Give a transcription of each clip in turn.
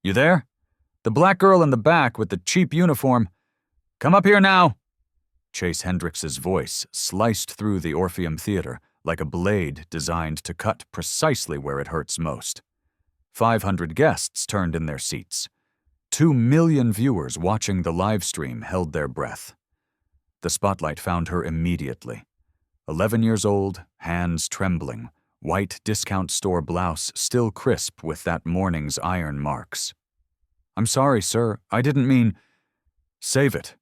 You there? The black girl in the back with the cheap uniform. Come up here now. Chase Hendricks's voice sliced through the Orpheum Theater like a blade designed to cut precisely where it hurts most. 500 guests turned in their seats. 2 million viewers watching the live stream held their breath. The spotlight found her immediately. 11 years old, hands trembling, white discount store blouse still crisp with that morning's iron marks. "I'm sorry, sir. I didn't mean—" "Save it."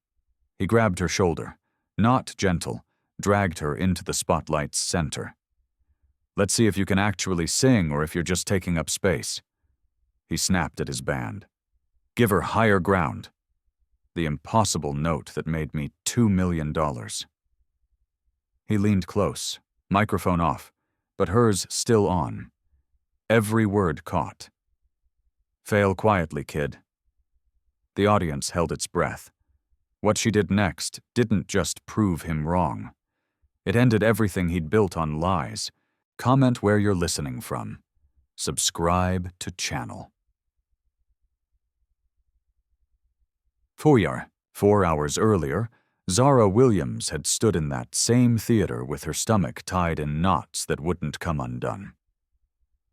He grabbed her shoulder, not gentle, dragged her into the spotlight's center. "Let's see if you can actually sing or if you're just taking up space." He snapped at his band. "Give her higher ground." The impossible note that made me $2 million. He leaned close, microphone off, but hers still on. Every word caught. "Fail quietly, kid." The audience held its breath. What she did next didn't just prove him wrong. It ended everything he'd built on lies. Comment where you're listening from. Subscribe to channel. 4 hours earlier, Zara Williams had stood in that same theater with her stomach tied in knots that wouldn't come undone.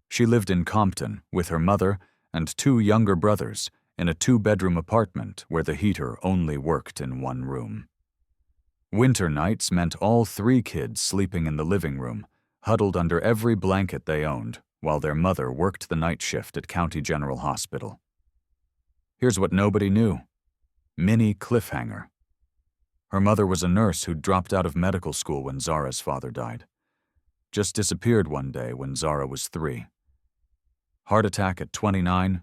She lived in Compton with her mother and 2 younger brothers in a 2-bedroom apartment where the heater only worked in one room. Winter nights meant all 3 kids sleeping in the living room, huddled under every blanket they owned, while their mother worked the night shift at County General Hospital. Here's what nobody knew. Mini cliffhanger. Her mother was a nurse who'd dropped out of medical school when Zara's father died. Just disappeared one day when Zara was 3. Heart attack at 29,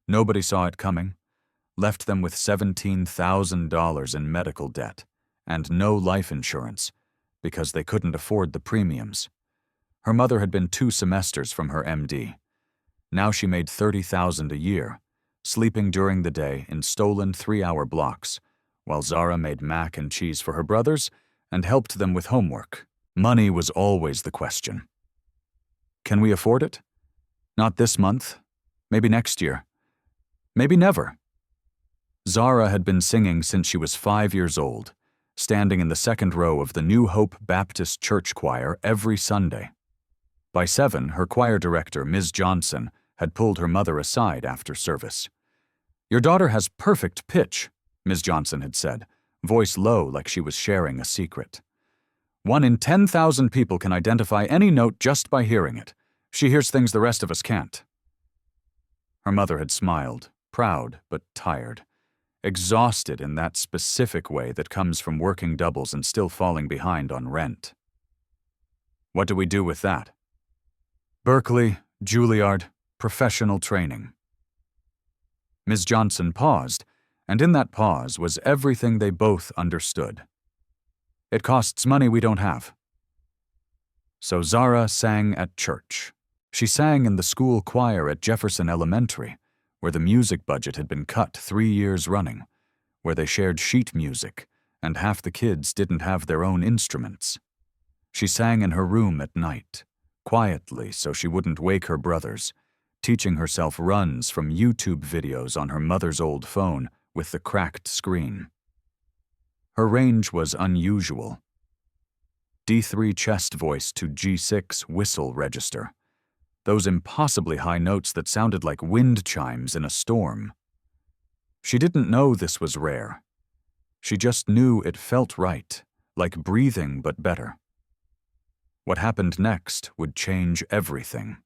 nobody saw it coming, left them with $17,000 in medical debt and no life insurance because they couldn't afford the premiums. Her mother had been 2 semesters from her MD. Now she made $30,000 a year, sleeping during the day in stolen 3-hour blocks, while Zara made mac and cheese for her brothers and helped them with homework. Money was always the question. Can we afford it? Not this month. Maybe next year. Maybe never. Zara had been singing since she was 5 years old, standing in the 2nd row of the New Hope Baptist Church choir every Sunday. By 7, her choir director, Ms. Johnson, had pulled her mother aside after service. "Your daughter has perfect pitch," Ms. Johnson had said, voice low like she was sharing a secret. "1 in 10,000 people can identify any note just by hearing it. She hears things the rest of us can't." Her mother had smiled, proud but tired, exhausted in that specific way that comes from working doubles and still falling behind on rent. "What do we do with that?" "Berkeley, Juilliard, professional training." Ms. Johnson paused, and in that pause was everything they both understood. "It costs money we don't have." So Zara sang at church. She sang in the school choir at Jefferson Elementary, where the music budget had been cut 3 years running, where they shared sheet music, and half the kids didn't have their own instruments. She sang in her room at night, quietly so she wouldn't wake her brothers, teaching herself runs from YouTube videos on her mother's old phone with the cracked screen. Her range was unusual. D3 chest voice to G6 whistle register. Those impossibly high notes that sounded like wind chimes in a storm. She didn't know this was rare. She just knew it felt right, like breathing but better. What happened next would change everything.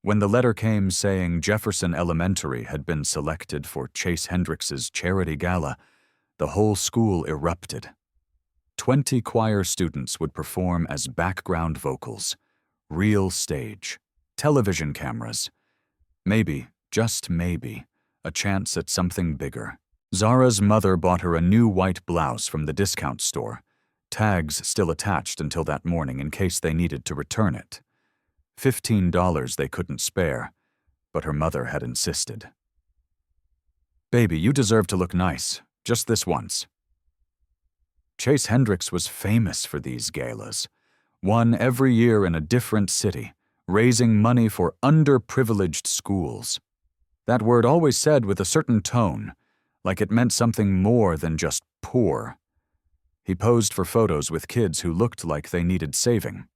When the letter came saying Jefferson Elementary had been selected for Chase Hendricks's charity gala, the whole school erupted. 20 choir students would perform as background vocals. Real stage, television cameras. Maybe, just maybe, a chance at something bigger. Zara's mother bought her a new white blouse from the discount store, tags still attached until that morning in case they needed to return it. $15 they couldn't spare, but her mother had insisted. "Baby, you deserve to look nice, just this once." Chase Hendricks was famous for these galas, one every year in a different city, raising money for underprivileged schools. That word always said with a certain tone, like it meant something more than just poor. He posed for photos with kids who looked like they needed saving.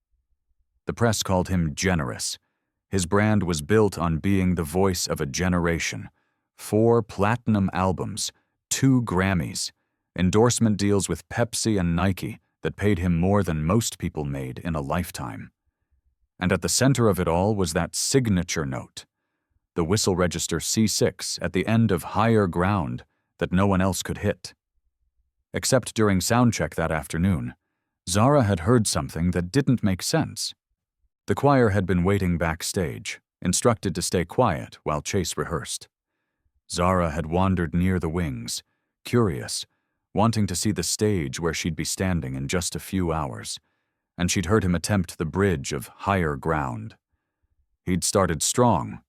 The press called him generous. His brand was built on being the voice of a generation. 4 platinum albums, 2 Grammys, endorsement deals with Pepsi and Nike that paid him more than most people made in a lifetime. And at the center of it all was that signature note, the whistle register C6 at the end of Higher Ground that no one else could hit. Except during soundcheck that afternoon, Zara had heard something that didn't make sense. The choir had been waiting backstage, instructed to stay quiet while Chase rehearsed. Zara had wandered near the wings, curious, wanting to see the stage where she'd be standing in just a few hours, and she'd heard him attempt the bridge of Higher Ground. He'd started strong.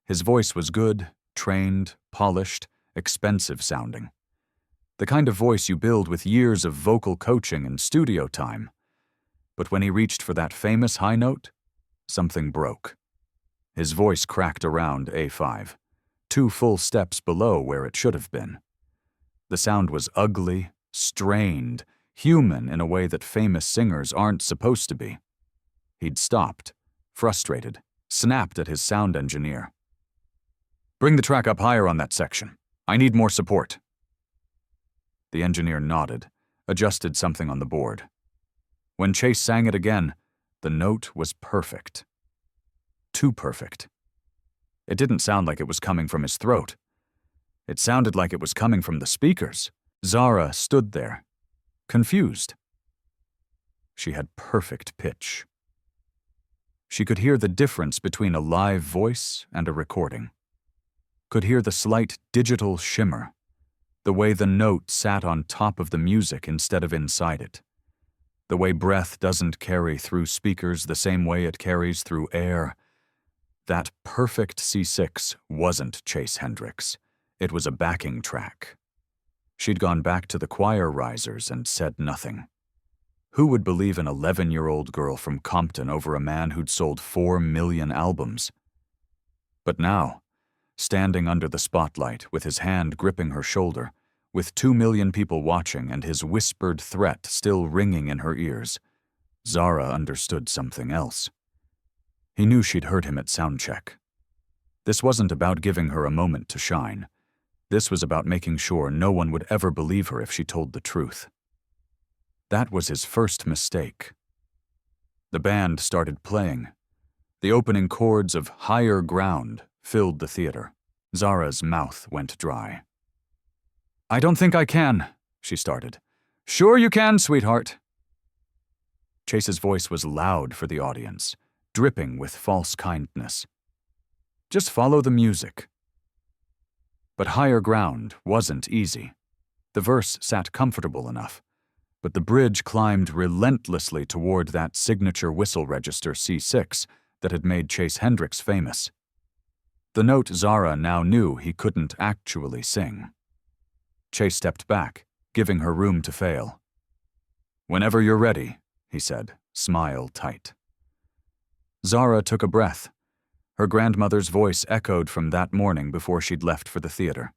His voice was good, trained, polished, expensive sounding. The kind of voice you build with years of vocal coaching and studio time. But when he reached for that famous high note, something broke. His voice cracked around A5, 2 full steps below where it should have been. The sound was ugly, strained, human in a way that famous singers aren't supposed to be. He'd stopped, frustrated, snapped at his sound engineer. "Bring the track up higher on that section. I need more support." The engineer nodded, adjusted something on the board. When Chase sang it again, the note was perfect. Too perfect. It didn't sound like it was coming from his throat. It sounded like it was coming from the speakers. Zara stood there, confused. She had perfect pitch. She could hear the difference between a live voice and a recording. Could hear the slight digital shimmer, the way the note sat on top of the music instead of inside it, the way breath doesn't carry through speakers the same way it carries through air. That perfect C6 wasn't Chase Hendricks. It was a backing track. She'd gone back to the choir risers and said nothing. Who would believe an 11-year-old girl from Compton over a man who'd sold 4 million albums? But now, standing under the spotlight with his hand gripping her shoulder, with 2 million people watching and his whispered threat still ringing in her ears, Zara understood something else. He knew she'd heard him at soundcheck. This wasn't about giving her a moment to shine. This was about making sure no one would ever believe her if she told the truth. That was his first mistake. The band started playing. The opening chords of Higher Ground filled the theater. Zara's mouth went dry. "I don't think I can," she started. "Sure you can, sweetheart." Chase's voice was loud for the audience, dripping with false kindness. "Just follow the music." But Higher Ground wasn't easy. The verse sat comfortable enough, but the bridge climbed relentlessly toward that signature whistle register C6 that had made Chase Hendricks famous. The note Zara now knew he couldn't actually sing. Chase stepped back, giving her room to fail. "Whenever you're ready," he said, smile tight. Zara took a breath. Her grandmother's voice echoed from that morning before she'd left for the theater.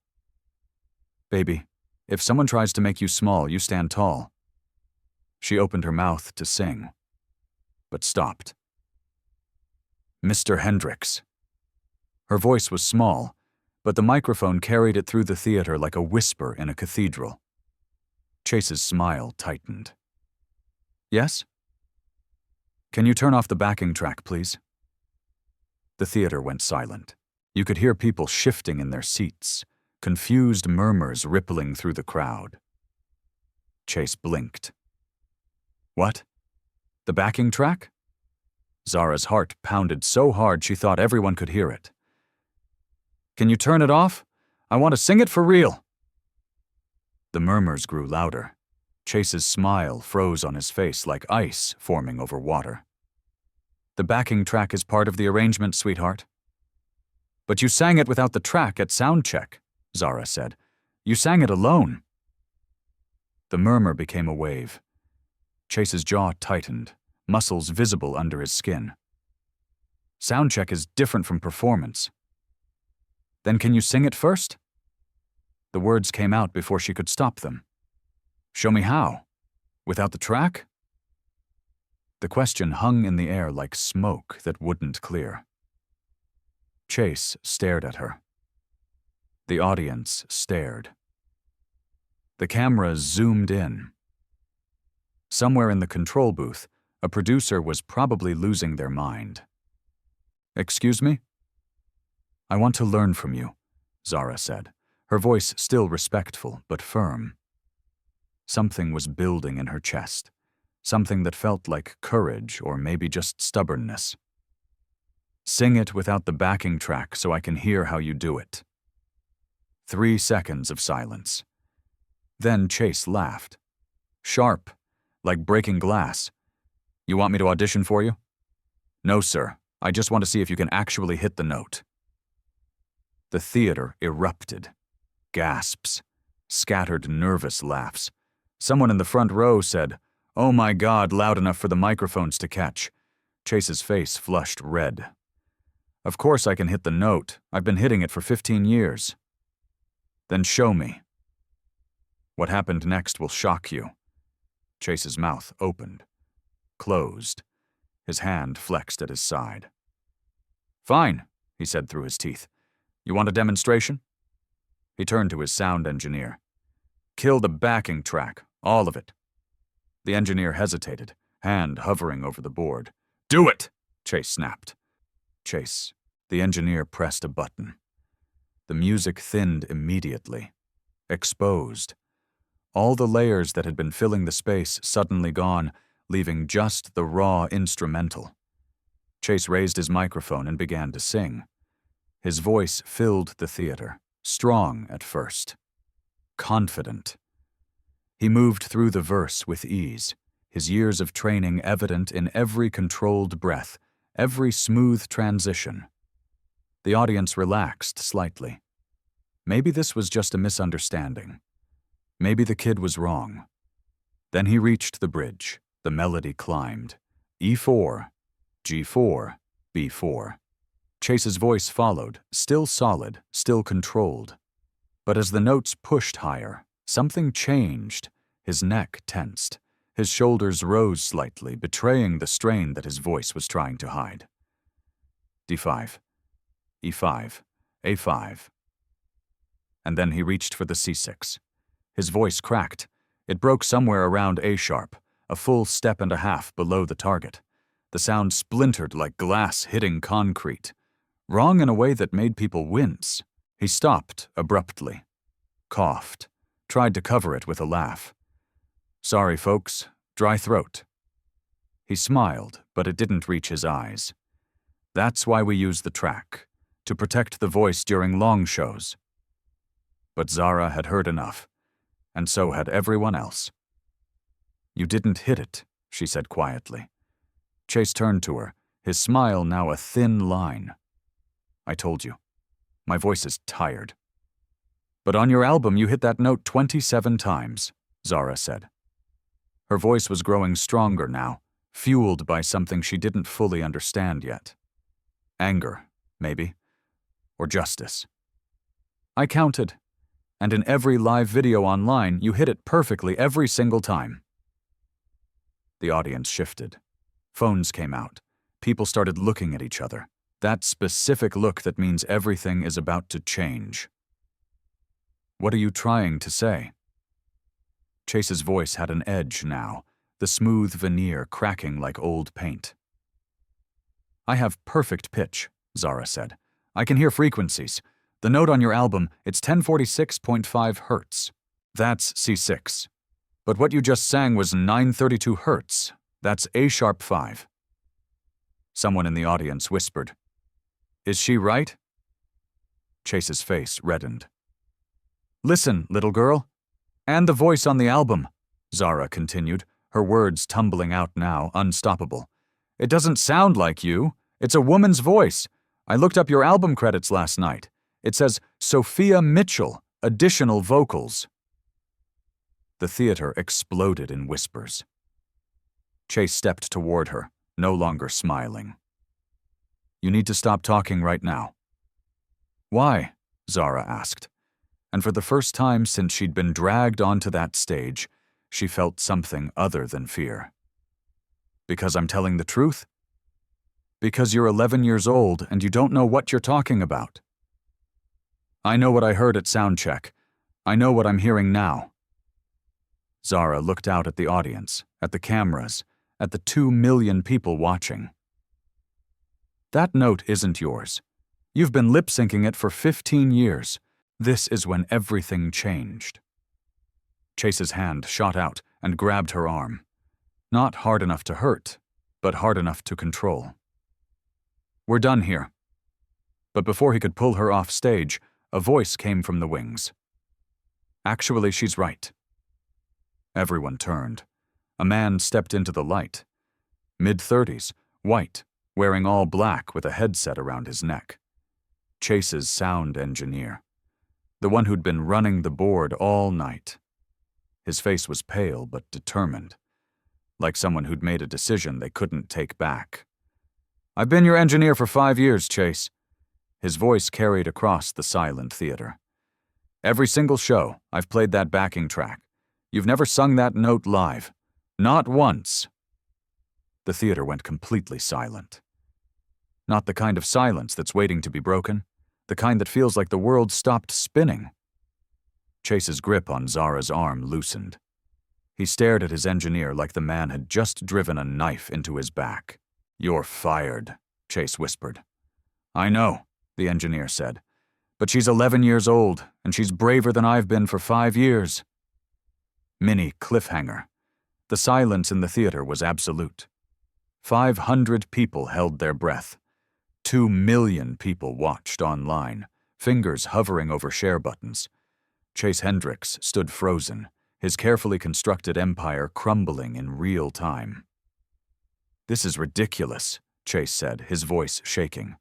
"Baby, if someone tries to make you small, you stand tall." She opened her mouth to sing, but stopped. "Mr. Hendricks." Her voice was small, but the microphone carried it through the theater like a whisper in a cathedral. Chase's smile tightened. "Yes? Can you turn off the backing track, please?" The theater went silent. You could hear people shifting in their seats, confused murmurs rippling through the crowd. Chase blinked. "What? The backing track?" Zara's heart pounded so hard she thought everyone could hear it. "Can you turn it off? I want to sing it for real." The murmurs grew louder. Chase's smile froze on his face like ice forming over water. "The backing track is part of the arrangement, sweetheart." "But you sang it without the track at soundcheck," Zara said. "You sang it alone." The murmur became a wave. Chase's jaw tightened, muscles visible under his skin. "Soundcheck is different from performance." Then can you sing it first? The words came out before she could stop them. Show me how. Without the track? The question hung in the air like smoke that wouldn't clear. Chase stared at her. The audience stared. The cameras zoomed in. Somewhere in the control booth, a producer was probably losing their mind. Excuse me? I want to learn from you, Zara said, her voice still respectful but firm. Something was building in her chest, something that felt like courage or maybe just stubbornness. Sing it without the backing track so I can hear how you do it. 3 seconds of silence. Then Chase laughed. Sharp, like breaking glass. You want me to audition for you? No, sir. I just want to see if you can actually hit the note. The theater erupted. Gasps. Scattered nervous laughs. Someone in the front row said, "Oh my God," loud enough for the microphones to catch. Chase's face flushed red. Of course I can hit the note. I've been hitting it for 15 years. Then show me. What happened next will shock you. Chase's mouth opened, closed. His hand flexed at his side. Fine, he said through his teeth. You want a demonstration? He turned to his sound engineer. Kill the backing track, all of it. The engineer hesitated, hand hovering over the board. Do it, Chase snapped. Chase. The engineer pressed a button. The music thinned immediately. Exposed. All the layers that had been filling the space suddenly gone, leaving just the raw instrumental. Chase raised his microphone and began to sing. His voice filled the theater, strong at first. Confident. He moved through the verse with ease, his years of training evident in every controlled breath, every smooth transition. The audience relaxed slightly. Maybe this was just a misunderstanding. Maybe the kid was wrong. Then he reached the bridge. The melody climbed. E4, G4, B4. Chase's voice followed, still solid, still controlled. But as the notes pushed higher, something changed. His neck tensed. His shoulders rose slightly, betraying the strain that his voice was trying to hide. D5, E5, A5. And then he reached for the C6. His voice cracked. It broke somewhere around A-sharp, a full step and a half below the target. The sound splintered like glass hitting concrete. Wrong in a way that made people wince. He stopped abruptly, coughed, tried to cover it with a laugh. Sorry, folks, dry throat. He smiled, but it didn't reach his eyes. That's why we use the track, to protect the voice during long shows. But Zara had heard enough, and so had everyone else. You didn't hit it, she said quietly. Chase turned to her, his smile now a thin line. I told you. My voice is tired. But on your album you hit that note 27 times, Zara said. Her voice was growing stronger now, fueled by something she didn't fully understand yet. Anger, maybe. Or justice. I counted. And in every live video online, you hit it perfectly every single time. The audience shifted. Phones came out. People started looking at each other. That specific look that means everything is about to change. What are you trying to say? Chase's voice had an edge now, the smooth veneer cracking like old paint. I have perfect pitch, Zara said. I can hear frequencies. The note on your album, it's 1046.5 hertz. That's C6. But what you just sang was 932 hertz. That's A-sharp 5. Someone in the audience whispered, Is she right? Chase's face reddened. Listen, little girl. And the voice on the album, Zara continued, her words tumbling out now, unstoppable. It doesn't sound like you. It's a woman's voice. I looked up your album credits last night. It says, Sophia Mitchell, additional vocals. The theater exploded in whispers. Chase stepped toward her, no longer smiling. You need to stop talking right now. Why? Zara asked. And for the first time since she'd been dragged onto that stage, she felt something other than fear. Because I'm telling the truth? Because you're 11 years old and you don't know what you're talking about. I know what I heard at soundcheck. I know what I'm hearing now. Zara looked out at the audience, at the cameras, at the 2 million people watching. That note isn't yours. You've been lip-syncing it for 15 years. This is when everything changed. Chase's hand shot out and grabbed her arm. Not hard enough to hurt, but hard enough to control. We're done here. But before he could pull her off stage, a voice came from the wings. Actually, she's right. Everyone turned. A man stepped into the light. Mid-30s, white, wearing all black with a headset around his neck. Chase's sound engineer. The one who'd been running the board all night. His face was pale but determined, like someone who'd made a decision they couldn't take back. I've been your engineer for 5 years, Chase. His voice carried across the silent theater. Every single show, I've played that backing track. You've never sung that note live. Not once. The theater went completely silent. Not the kind of silence that's waiting to be broken, the kind that feels like the world stopped spinning. Chase's grip on Zara's arm loosened. He stared at his engineer like the man had just driven a knife into his back. You're fired, Chase whispered. I know, the engineer said. But she's 11 years old, and she's braver than I've been for 5 years. Mini cliffhanger. The silence in the theater was absolute. 500 people held their breath. 2 million people watched online, fingers hovering over share buttons. Chase Hendricks stood frozen, his carefully constructed empire crumbling in real time. This is ridiculous, Chase said, his voice shaking.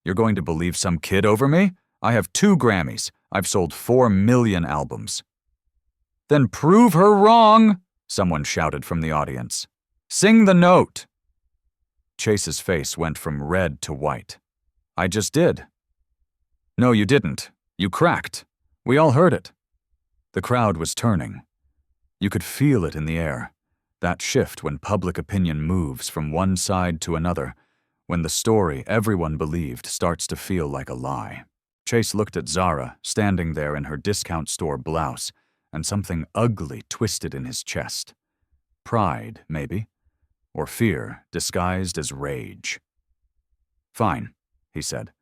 You're going to believe some kid over me? I have 2 Grammys. I've sold 4 million albums. Then prove her wrong, someone shouted from the audience. Sing the note. Chase's face went from red to white. I just did. No, you didn't. You cracked. We all heard it. The crowd was turning. You could feel it in the air, that shift when public opinion moves from one side to another, when the story everyone believed starts to feel like a lie. Chase looked at Zara, standing there in her discount store blouse, and something ugly twisted in his chest. Pride, maybe, or fear disguised as rage. Fine, he said.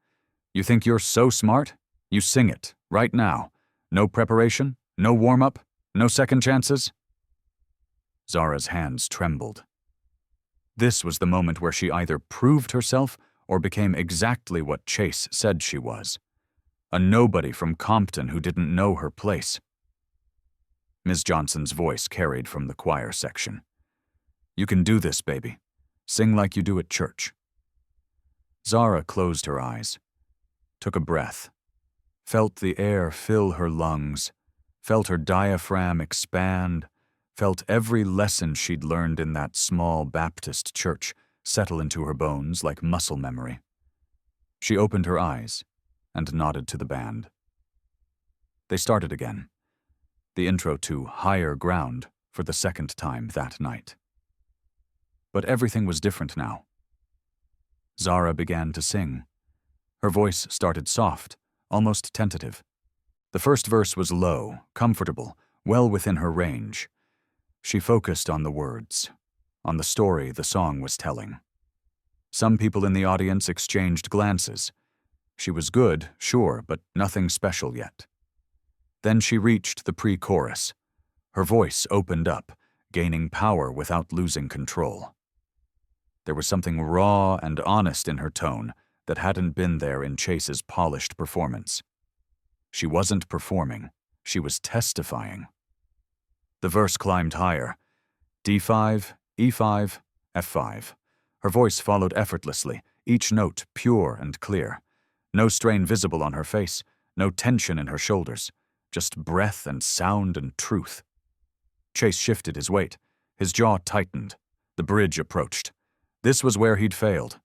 You think you're so smart? You sing it, right now. No preparation, no warm-up, no second chances? Zara's hands trembled. This was the moment where she either proved herself or became exactly what Chase said she was. A nobody from Compton who didn't know her place. Ms. Johnson's voice carried from the choir section. You can do this, baby. Sing like you do at church. Zara closed her eyes, took a breath, felt the air fill her lungs, felt her diaphragm expand, felt every lesson she'd learned in that small Baptist church settle into her bones like muscle memory. She opened her eyes and nodded to the band. They started again, the intro to Higher Ground for the second time that night. But everything was different now. Zara began to sing. Her voice started soft, almost tentative. The first verse was low, comfortable, well within her range. She focused on the words, on the story the song was telling. Some people in the audience exchanged glances. She was good, sure, but nothing special yet. Then she reached the pre-chorus. Her voice opened up, gaining power without losing control. There was something raw and honest in her tone that hadn't been there in Chase's polished performance. She wasn't performing, she was testifying. The verse climbed higher. D5, E5, F5. Her voice followed effortlessly, each note pure and clear. No strain visible on her face, no tension in her shoulders, just breath and sound and truth. Chase shifted his weight. His jaw tightened. The bridge approached. This was where he'd failed.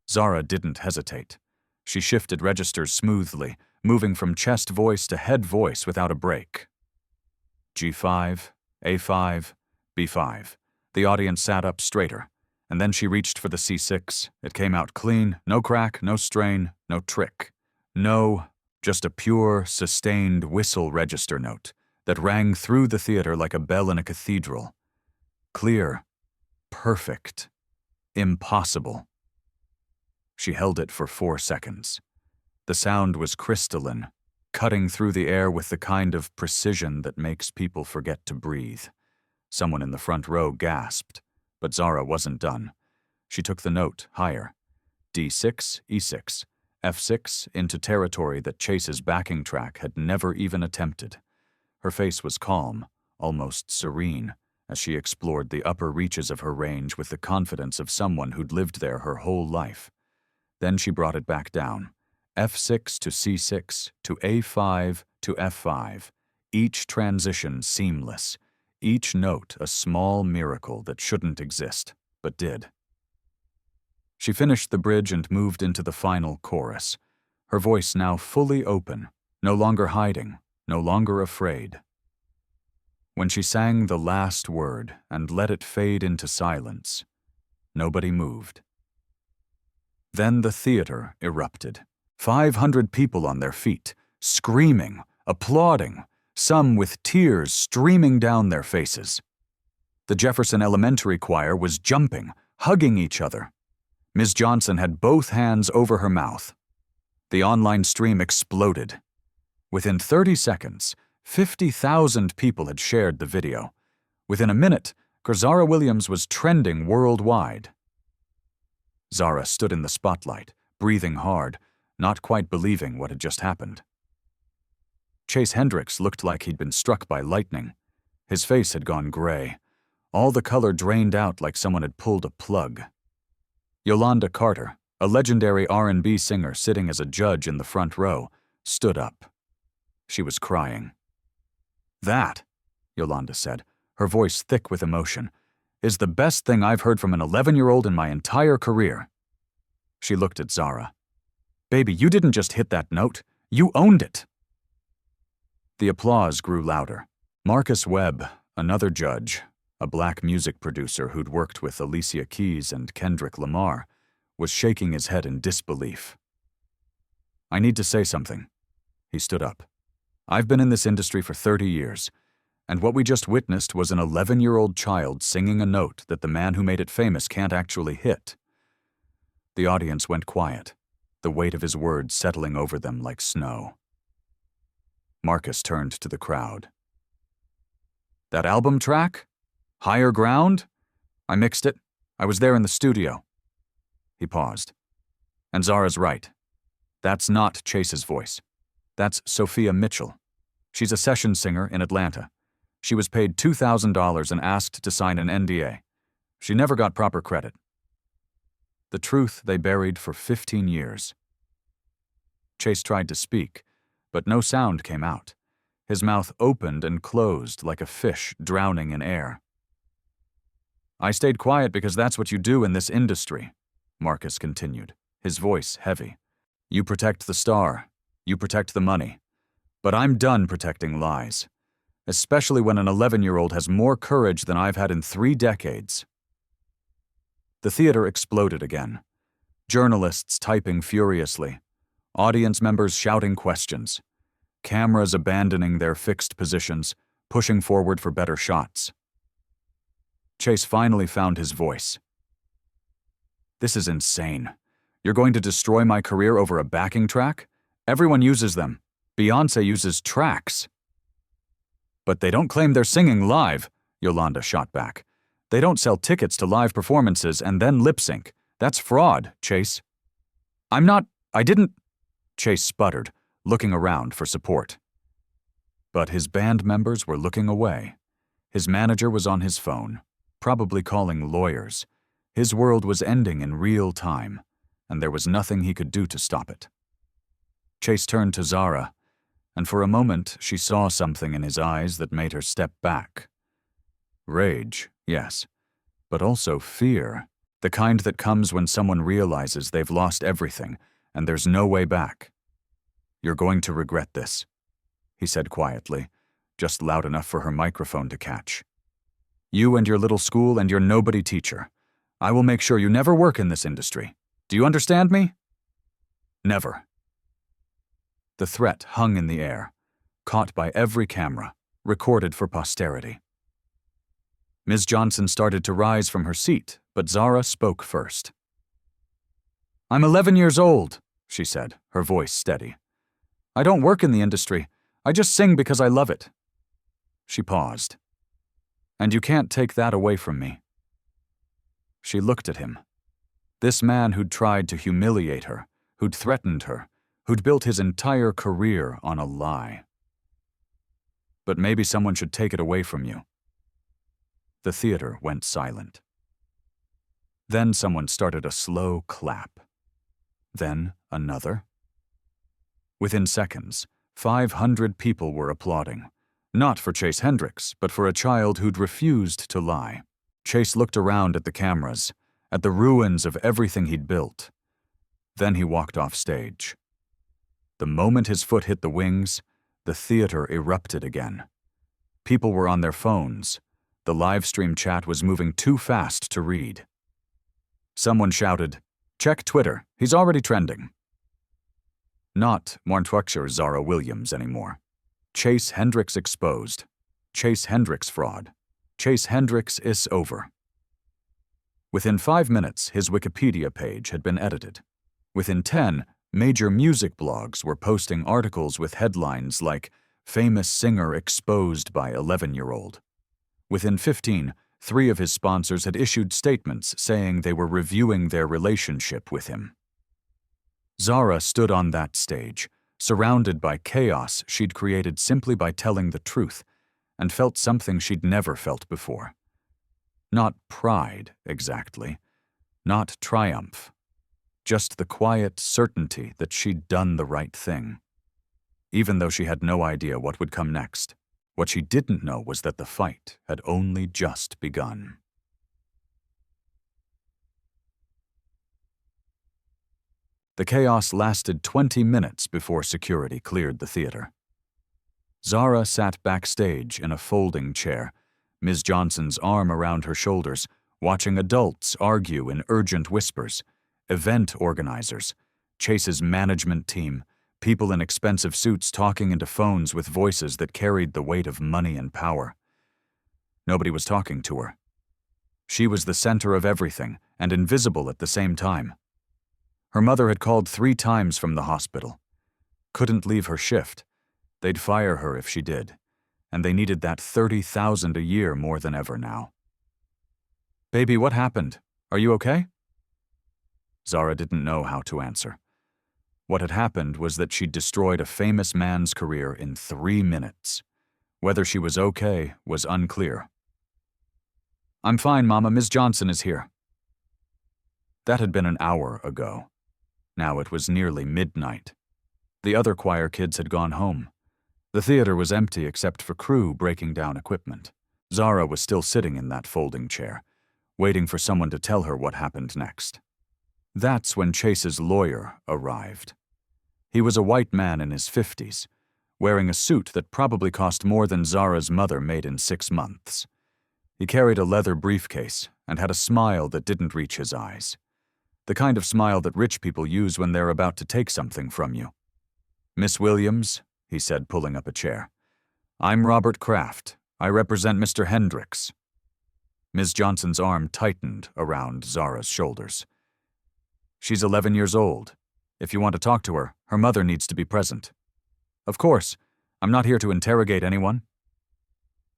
Zara didn't hesitate. She shifted registers smoothly, moving from chest voice to head voice without a break. G5, A5, B5. The audience sat up straighter, and then she reached for the C6. It came out clean, no crack, no strain, no trick. No, just a pure, sustained whistle register note that rang through the theater like a bell in a cathedral. Clear, perfect, impossible. She held it for 4 seconds. The sound was crystalline, cutting through the air with the kind of precision that makes people forget to breathe. Someone in the front row gasped, but Zara wasn't done. She took the note higher. D6, E6, F6 into territory that Chase's backing track had never even attempted. Her face was calm, almost serene, as she explored the upper reaches of her range with the confidence of someone who'd lived there her whole life. Then she brought it back down. F6 to C6 to A5 to F5, each transition seamless, each note a small miracle that shouldn't exist, but did. She finished the bridge and moved into the final chorus, her voice now fully open, no longer hiding, no longer afraid. When she sang the last word and let it fade into silence, nobody moved. Then the theater erupted. 500 people on their feet, screaming, applauding, some with tears streaming down their faces. The Jefferson Elementary Choir was jumping, hugging each other. Ms. Johnson had both hands over her mouth. The online stream exploded. Within 30 seconds, 50,000 people had shared the video. Within a minute, Zara Williams was trending worldwide. Zara stood in the spotlight, breathing hard, not quite believing what had just happened. Chase Hendricks looked like he'd been struck by lightning. His face had gone gray. All the color drained out like someone had pulled a plug. Yolanda Carter, a legendary R&B singer sitting as a judge in the front row, stood up. She was crying. "That," Yolanda said, her voice thick with emotion, "is the best thing I've heard from an 11-year-old in my entire career." She looked at Zara. "Baby, you didn't just hit that note. You owned it." The applause grew louder. Marcus Webb, another judge, a black music producer who'd worked with Alicia Keys and Kendrick Lamar, was shaking his head in disbelief. "I need to say something." He stood up. "I've been in this industry for 30 years, and what we just witnessed was an 11-year-old child singing a note that the man who made it famous can't actually hit." The audience went quiet, the weight of his words settling over them like snow. Marcus turned to the crowd. "That album track? Higher Ground? I mixed it. I was there in the studio." He paused. "And Zara's right. That's not Chase's voice. That's Sophia Mitchell. She's a session singer in Atlanta. She was paid $2,000 and asked to sign an NDA. She never got proper credit. The truth they buried for 15 years. Chase tried to speak, but no sound came out. His mouth opened and closed like a fish drowning in air. "I stayed quiet because that's what you do in this industry," Marcus continued, his voice heavy. "You protect the star. You protect the money. But I'm done protecting lies, especially when an 11-year-old has more courage than I've had in 3 decades. The theater exploded again. Journalists typing furiously. Audience members shouting questions. Cameras abandoning their fixed positions, pushing forward for better shots. Chase finally found his voice. "This is insane. You're going to destroy my career over a backing track? Everyone uses them. Beyoncé uses tracks." "But they don't claim they're singing live," Yolanda shot back. "They don't sell tickets to live performances and then lip-sync. That's fraud, Chase." I didn't," Chase sputtered, looking around for support. But his band members were looking away. His manager was on his phone, probably calling lawyers. His world was ending in real time, and there was nothing he could do to stop it. Chase turned to Zara, and for a moment she saw something in his eyes that made her step back. Rage, yes, but also fear, the kind that comes when someone realizes they've lost everything and there's no way back. "You're going to regret this," he said quietly, just loud enough for her microphone to catch. "You and your little school and your nobody teacher. I will make sure you never work in this industry. Do you understand me?" "Never." The threat hung in the air, caught by every camera, recorded for posterity. Ms. Johnson started to rise from her seat, but Zara spoke first. "I'm 11 years old," she said, her voice steady. "I don't work in the industry. I just sing because I love it." She paused. "And you can't take that away from me." She looked at him. This man who'd tried to humiliate her, who'd threatened her, who'd built his entire career on a lie. "But maybe someone should take it away from you." The theater went silent. Then someone started a slow clap. Then another. Within seconds, 500 people were applauding, not for Chase Hendricks, but for a child who'd refused to lie. Chase looked around at the cameras, at the ruins of everything he'd built. Then he walked off stage. The moment his foot hit the wings, the theater erupted again. People were on their phones. The live stream chat was moving too fast to read. Someone shouted, "Check Twitter, he's already trending." Not Montwuxer Zara Williams anymore. Chase Hendricks exposed. Chase Hendricks fraud. Chase Hendricks is over. Within 5 minutes, his Wikipedia page had been edited. Within 10, major music blogs were posting articles with headlines like, "Famous singer exposed by 11-year-old." Within 15, 3 of his sponsors had issued statements saying they were reviewing their relationship with him. Zara stood on that stage, surrounded by chaos she'd created simply by telling the truth, and felt something she'd never felt before. Not pride, exactly. Not triumph. Just the quiet certainty that she'd done the right thing. Even though she had no idea what would come next, what she didn't know was that the fight had only just begun. The chaos lasted 20 minutes before security cleared the theater. Zara sat backstage in a folding chair, Ms. Johnson's arm around her shoulders, watching adults argue in urgent whispers, event organizers, Chase's management team, people in expensive suits talking into phones with voices that carried the weight of money and power. Nobody was talking to her. She was the center of everything and invisible at the same time. Her mother had called 3 times from the hospital. Couldn't leave her shift. They'd fire her if she did, and they needed that $30,000 a year more than ever now. "Baby, what happened? Are you okay?" Zara didn't know how to answer. What had happened was that she'd destroyed a famous man's career in 3 minutes. Whether she was okay was unclear. "I'm fine, Mama. Ms. Johnson is here." That had been an hour ago. Now it was nearly midnight. The other choir kids had gone home. The theater was empty except for crew breaking down equipment. Zara was still sitting in that folding chair, waiting for someone to tell her what happened next. That's when Chase's lawyer arrived. He was a white man in his 50s, wearing a suit that probably cost more than Zara's mother made in 6 months. He carried a leather briefcase and had a smile that didn't reach his eyes. The kind of smile that rich people use when they're about to take something from you. "Miss Williams," he said, pulling up a chair. "I'm Robert Kraft. I represent Mr. Hendricks." Ms. Johnson's arm tightened around Zara's shoulders. "She's 11 years old. If you want to talk to her, her mother needs to be present." "Of course. I'm not here to interrogate anyone."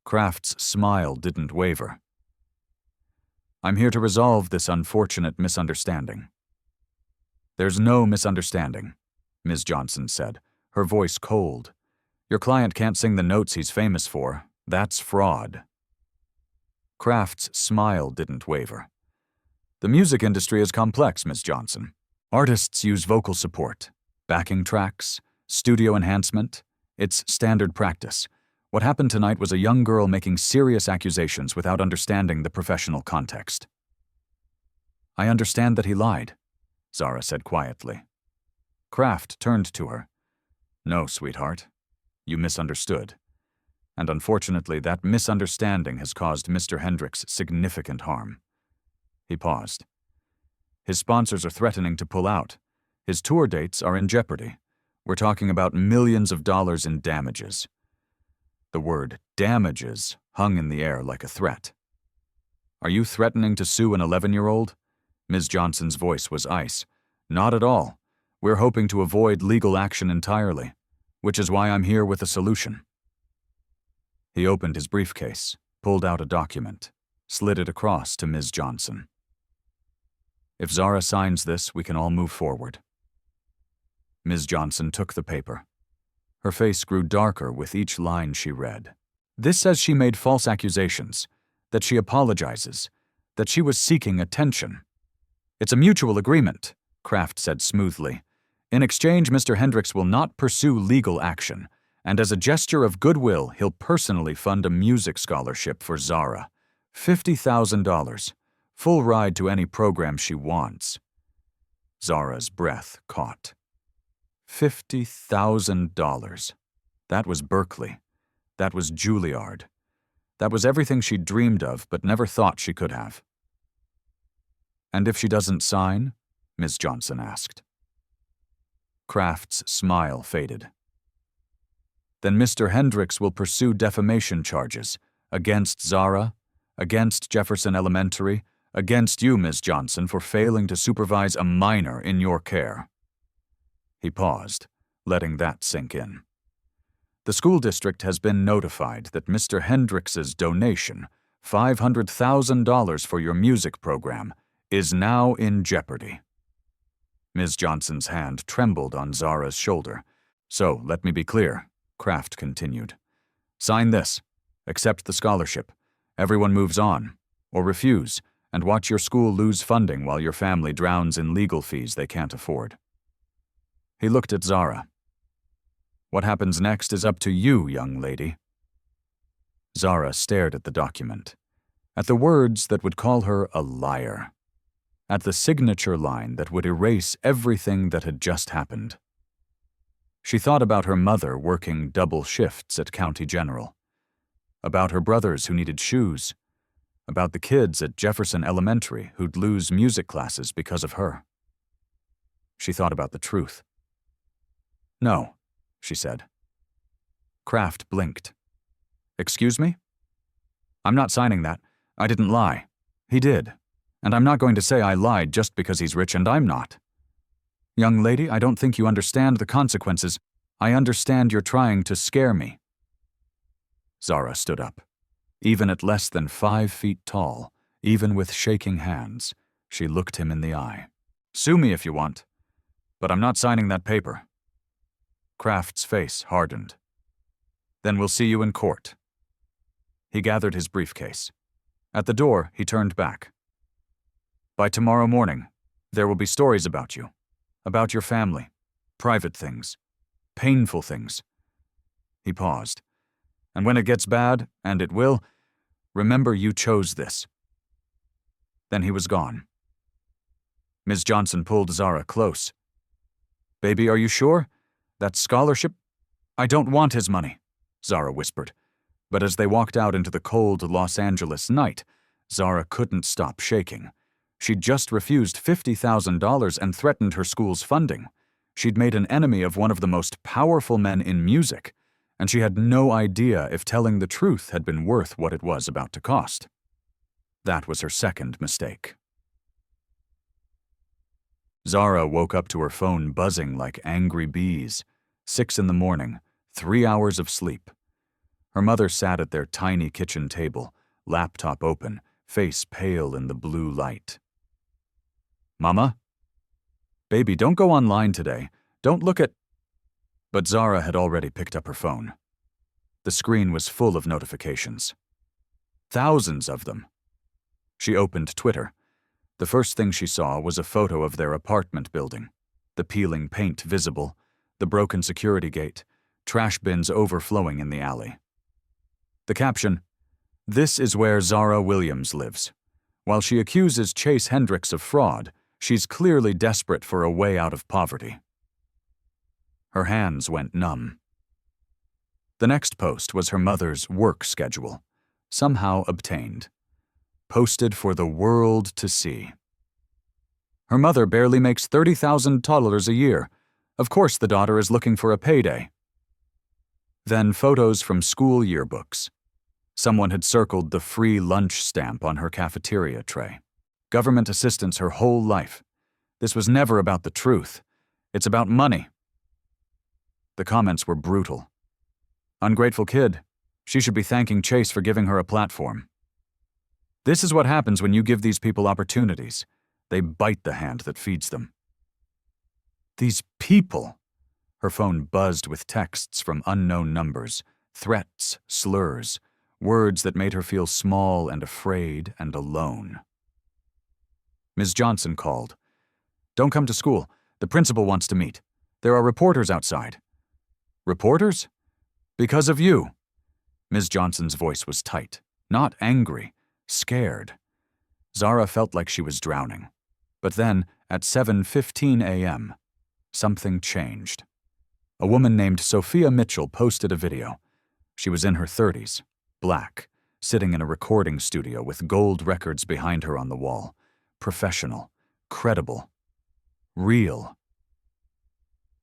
Kraft's smile didn't waver. "I'm here to resolve this unfortunate misunderstanding." "There's no misunderstanding," Ms. Johnson said, her voice cold. "Your client can't sing the notes he's famous for. That's fraud." Kraft's smile didn't waver. "The music industry is complex, Ms. Johnson. Artists use vocal support, backing tracks, studio enhancement. It's standard practice. What happened tonight was a young girl making serious accusations without understanding the professional context." "I understand that he lied," Zara said quietly. Kraft turned to her. No, sweetheart. You misunderstood. And unfortunately, that misunderstanding has caused Mr. Hendricks significant harm. He paused. His sponsors are threatening to pull out. His tour dates are in jeopardy. We're talking about millions of dollars in damages. The word damages hung in the air like a threat. Are you threatening to sue an 11-year-old? Ms. Johnson's voice was ice. Not at all. We're hoping to avoid legal action entirely, which is why I'm here with a solution. He opened his briefcase, pulled out a document, slid it across to Ms. Johnson. If Zara signs this, we can all move forward. Ms. Johnson took the paper. Her face grew darker with each line she read. This says she made false accusations, that she apologizes, that she was seeking attention. It's a mutual agreement, Kraft said smoothly. In exchange, Mr. Hendricks will not pursue legal action, and as a gesture of goodwill, he'll personally fund a music scholarship for Zara. $50,000. Full ride to any program she wants. Zara's breath caught. $50,000. That was Berkeley. That was Juilliard. That was everything she'd dreamed of but never thought she could have. And if she doesn't sign? Ms. Johnson asked. Kraft's smile faded. Then Mr. Hendricks will pursue defamation charges against Zara, against Jefferson Elementary, against you, Ms. Johnson, for failing to supervise a minor in your care. He paused, letting that sink in. The school district has been notified that Mr. Hendricks's donation, $500,000 for your music program, is now in jeopardy. Ms. Johnson's hand trembled on Zara's shoulder. So, let me be clear, Kraft continued. Sign this. Accept the scholarship. Everyone moves on. Or refuse, and watch your school lose funding while your family drowns in legal fees they can't afford. He looked at Zara. What happens next is up to you, young lady. Zara stared at the document, at the words that would call her a liar, at the signature line that would erase everything that had just happened. She thought about her mother working double shifts at County General, about her brothers who needed shoes, about the kids at Jefferson Elementary who'd lose music classes because of her. She thought about the truth. No, she said. Kraft blinked. Excuse me? I'm not signing that. I didn't lie. He did. And I'm not going to say I lied just because he's rich and I'm not. Young lady, I don't think you understand the consequences. I understand you're trying to scare me. Zara stood up. Even at less than 5 feet tall, even with shaking hands, she looked him in the eye. Sue me if you want, but I'm not signing that paper. Kraft's face hardened. Then we'll see you in court. He gathered his briefcase. At the door, he turned back. By tomorrow morning, there will be stories about you, about your family, private things, painful things. He paused. And when it gets bad, and it will, remember you chose this. Then he was gone. Ms. Johnson pulled Zara close. Baby, are you sure? That scholarship? I don't want his money, Zara whispered. But as they walked out into the cold Los Angeles night, Zara couldn't stop shaking. She'd just refused $50,000 and threatened her school's funding. She'd made an enemy of one of the most powerful men in music, and she had no idea if telling the truth had been worth what it was about to cost. That was her second mistake. Zara woke up to her phone buzzing like angry bees. 6 in the morning, 3 hours of sleep. Her mother sat at their tiny kitchen table, laptop open, face pale in the blue light. Mama? Baby, don't go online today. Don't look at... But Zara had already picked up her phone. The screen was full of notifications. Thousands of them. She opened Twitter. The first thing she saw was a photo of their apartment building, the peeling paint visible, the broken security gate, trash bins overflowing in the alley. The caption, "This is where Zara Williams lives. While she accuses Chase Hendricks of fraud, she's clearly desperate for a way out of poverty." Her hands went numb. The next post was her mother's work schedule, somehow obtained, posted for the world to see. Her mother barely makes $30,000 a year. Of course the daughter is looking for a payday. Then photos from school yearbooks. Someone had circled the free lunch stamp on her cafeteria tray. Government assistance her whole life. This was never about the truth. It's about money. The comments were brutal. Ungrateful kid. She should be thanking Chase for giving her a platform. This is what happens when you give these people opportunities. They bite the hand that feeds them. These people. Her phone buzzed with texts from unknown numbers, threats, slurs, words that made her feel small and afraid and alone. Ms. Johnson called. "Don't come to school. The principal wants to meet. There are reporters outside." "Reporters?" "Because of you." Ms. Johnson's voice was tight, not angry, scared. Zara felt like she was drowning. But then, at 7:15 a.m., something changed. A woman named Sophia Mitchell posted a video. She was in her 30s, black, sitting in a recording studio with gold records behind her on the wall. Professional, credible, real.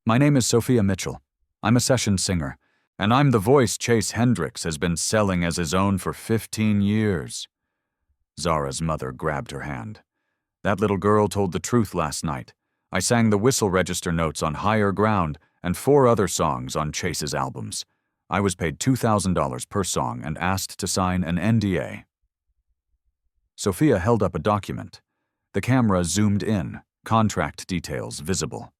"My name is Sophia Mitchell. I'm a session singer, and I'm the voice Chase Hendricks has been selling as his own for 15 years. Zara's mother grabbed her hand. "That little girl told the truth last night. I sang the whistle register notes on Higher Ground and 4 other songs on Chase's albums. I was paid $2,000 per song and asked to sign an NDA. Sophia held up a document. The camera zoomed in, contract details visible.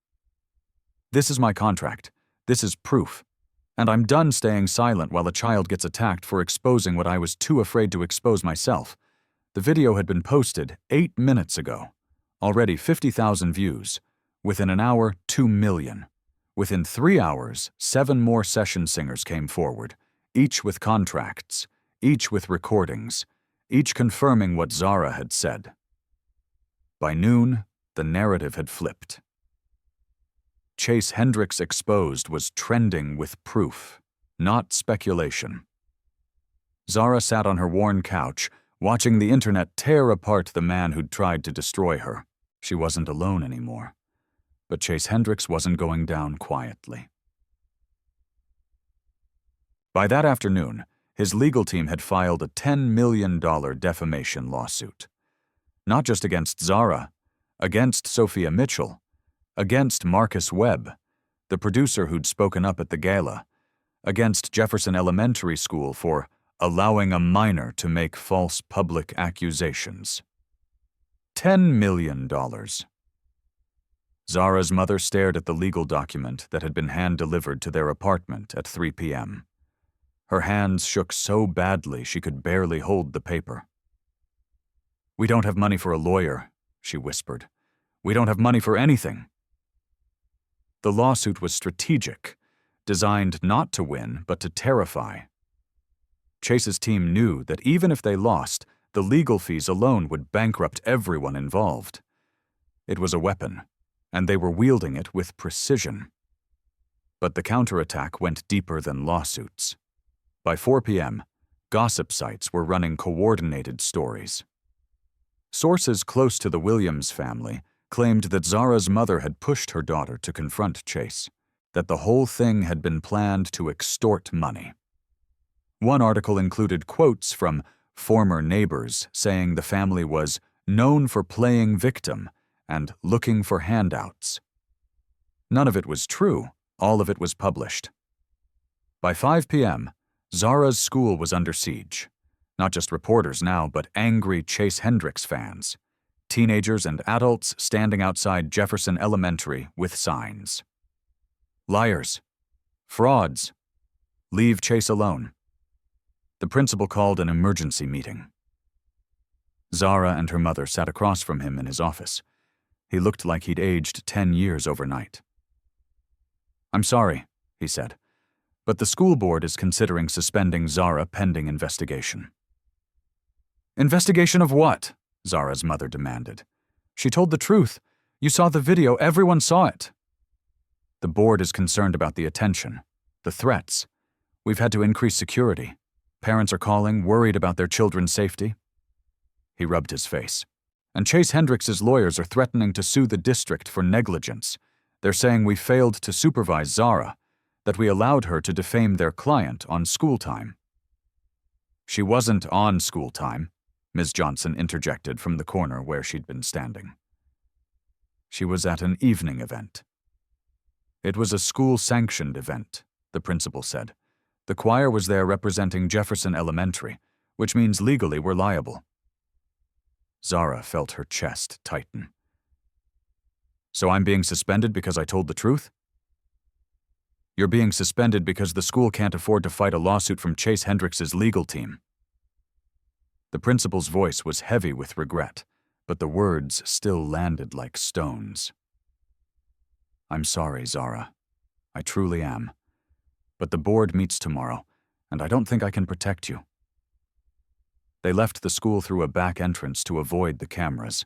"This is my contract. This is proof. And I'm done staying silent while a child gets attacked for exposing what I was too afraid to expose myself." The video had been posted 8 minutes ago. Already 50,000 views. Within an hour, 2 million. Within 3 hours, 7 more session singers came forward, each with contracts, each with recordings, each confirming what Zara had said. By noon, the narrative had flipped. Chase Hendricks Exposed was trending with proof, not speculation. Zara sat on her worn couch, watching the internet tear apart the man who'd tried to destroy her. She wasn't alone anymore. But Chase Hendricks wasn't going down quietly. By that afternoon, his legal team had filed a $10 million defamation lawsuit. Not just against Zara, against Sophia Mitchell, against Marcus Webb, the producer who'd spoken up at the gala, against Jefferson Elementary School for allowing a minor to make false public accusations. $10 million. Zara's mother stared at the legal document that had been hand-delivered to their apartment at 3 p.m. Her hands shook so badly she could barely hold the paper. "We don't have money for a lawyer," she whispered. "We don't have money for anything." The lawsuit was strategic, designed not to win but to terrify. Chase's team knew that even if they lost, the legal fees alone would bankrupt everyone involved. It was a weapon, and they were wielding it with precision. But the counterattack went deeper than lawsuits. By 4 p.m., gossip sites were running coordinated stories. Sources close to the Williams family claimed that Zara's mother had pushed her daughter to confront Chase, that the whole thing had been planned to extort money. One article included quotes from former neighbors saying the family was known for playing victim and looking for handouts. None of it was true, all of it was published. By 5 p.m., Zara's school was under siege. Not just reporters now, but angry Chase Hendricks fans. Teenagers and adults standing outside Jefferson Elementary with signs. "Liars. Frauds. Leave Chase alone." The principal called an emergency meeting. Zara and her mother sat across from him in his office. He looked like he'd aged 10 years overnight. "I'm sorry," he said, "but the school board is considering suspending Zara pending investigation." "Investigation of what?" Zara's mother demanded. "She told the truth. You saw the video. Everyone saw it." The board is concerned about the attention, the threats. We've had to increase security. Parents are calling, worried about their children's safety." He rubbed his face. "And Chase Hendricks's lawyers are threatening to sue the district for negligence. They're saying we failed to supervise Zara, that we allowed her to defame their client on school time." "She wasn't on school time," Ms. Johnson interjected from the corner where she'd been standing. "She was at an evening event." "It was a school-sanctioned event," the principal said. "The choir was there representing Jefferson Elementary, which means legally we're liable." Zara felt her chest tighten. "So I'm being suspended because I told the truth?" "You're being suspended because the school can't afford to fight a lawsuit from Chase Hendricks's legal team." The principal's voice was heavy with regret, but the words still landed like stones. "I'm sorry, Zara. I truly am. But the board meets tomorrow, and I don't think I can protect you." They left the school through a back entrance to avoid the cameras.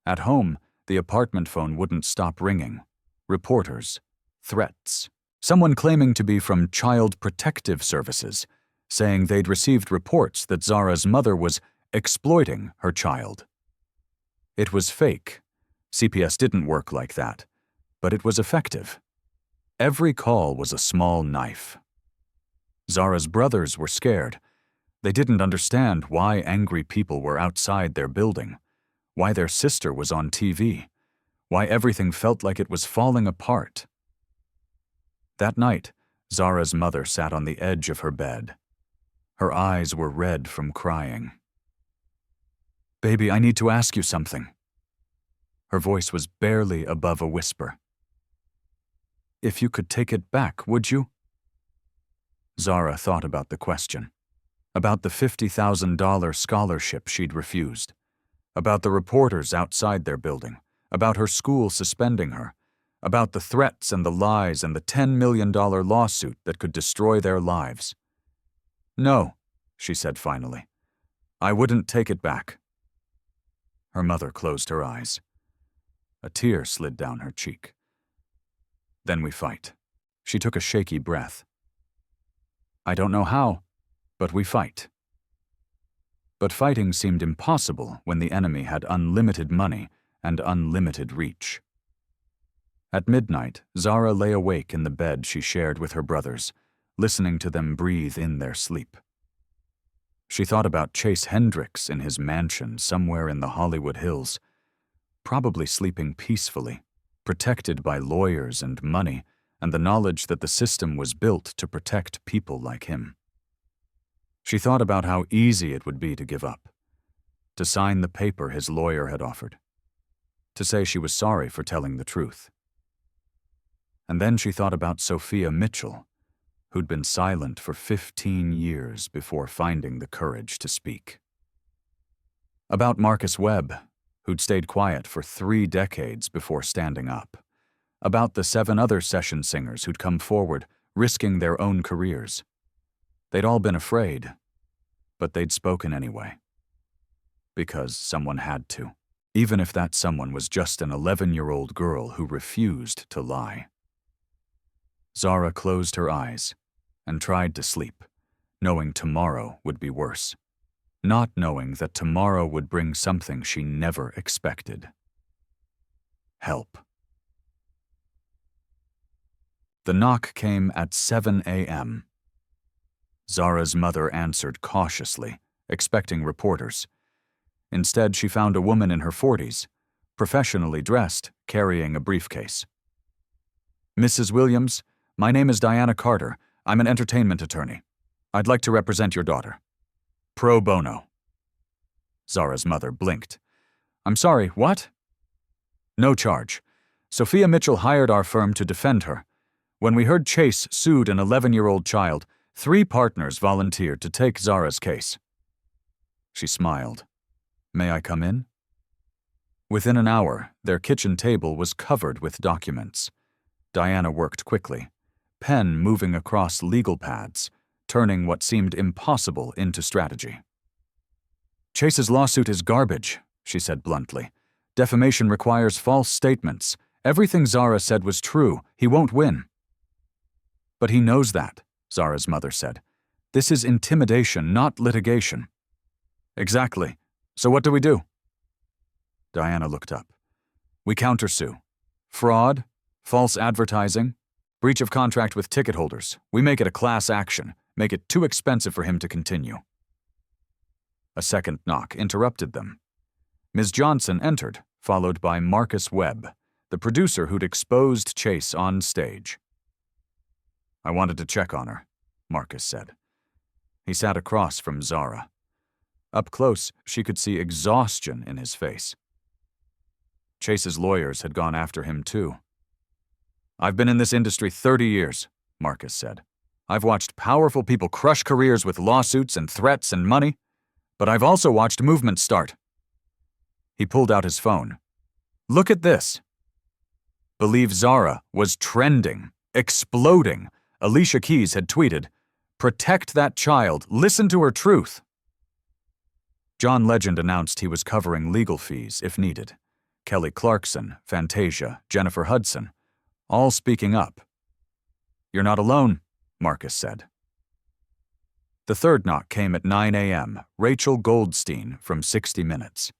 At home, the apartment phone wouldn't stop ringing. Reporters, threats, someone claiming to be from Child Protective Services, saying they'd received reports that Zara's mother was exploiting her child. It was fake. CPS didn't work like that, but it was effective. Every call was a small knife. Zara's brothers were scared. They didn't understand why angry people were outside their building, why their sister was on TV, why everything felt like it was falling apart. That night, Zara's mother sat on the edge of her bed. Her eyes were red from crying. "Baby, I need to ask you something." Her voice was barely above a whisper. "If you could take it back, would you?" Zara thought about the question, about the $50,000 scholarship she'd refused, about the reporters outside their building, about her school suspending her, about the threats and the lies and the $10 million lawsuit that could destroy their lives. "No," she said finally. "I wouldn't take it back." Her mother closed her eyes. A tear slid down her cheek. "Then we fight." She took a shaky breath. "I don't know how, but we fight." But fighting seemed impossible when the enemy had unlimited money and unlimited reach. At midnight, Zara lay awake in the bed she shared with her brothers, listening to them breathe in their sleep. She thought about Chase Hendricks in his mansion somewhere in the Hollywood Hills, probably sleeping peacefully, protected by lawyers and money, and the knowledge that the system was built to protect people like him. She thought about how easy it would be to give up, to sign the paper his lawyer had offered, to say she was sorry for telling the truth. And then she thought about Sophia Mitchell, who'd been silent for 15 years before finding the courage to speak. About Marcus Webb, who'd stayed quiet for 3 decades before standing up. About the 7 other session singers who'd come forward, risking their own careers. They'd all been afraid, but they'd spoken anyway. Because someone had to, even if that someone was just an 11-year-old girl who refused to lie. Zara closed her eyes and tried to sleep, knowing tomorrow would be worse, not knowing that tomorrow would bring something she never expected. Help. The knock came at 7 a.m. Zara's mother answered cautiously, expecting reporters. Instead, she found a woman in her 40s, professionally dressed, carrying a briefcase. "Mrs. Williams, my name is Diana Carter. I'm an entertainment attorney. I'd like to represent your daughter. Pro bono." Zara's mother blinked. "I'm sorry, what?" "No charge. Sophia Mitchell hired our firm to defend her. When we heard Chase sued an 11-year-old child, 3 partners volunteered to take Zara's case." She smiled. "May I come in?" Within an hour, their kitchen table was covered with documents. Diana worked quickly, pen moving across legal pads, turning what seemed impossible into strategy. "Chase's lawsuit is garbage," she said bluntly. "Defamation requires false statements, Everything Zara said was true. He won't win. But he knows that, Zara's mother said. This is intimidation, not litigation. Exactly. So what do we do? Diana looked up. We countersue. Fraud, false advertising, breach of contract with ticket holders. We make it a class action, make it too expensive for him to continue. A second knock interrupted them. Ms. Johnson entered, followed by Marcus Webb, the producer who'd exposed Chase on stage. I wanted to check on her, Marcus said. He sat across from Zara. Up close, she could see exhaustion in his face. Chase's lawyers had gone after him too. I've been in this industry 30 years, Marcus said. I've watched powerful people crush careers with lawsuits and threats and money, but I've also watched movements start. He pulled out his phone. Look at this. Believe Zara was trending, exploding. Alicia Keys had tweeted, "Protect that child, listen to her truth." John Legend announced he was covering legal fees if needed. Kelly Clarkson, Fantasia, Jennifer Hudson, all speaking up. You're not alone, Marcus said. The third knock came at 9 a.m., Rachel Goldstein from 60 Minutes.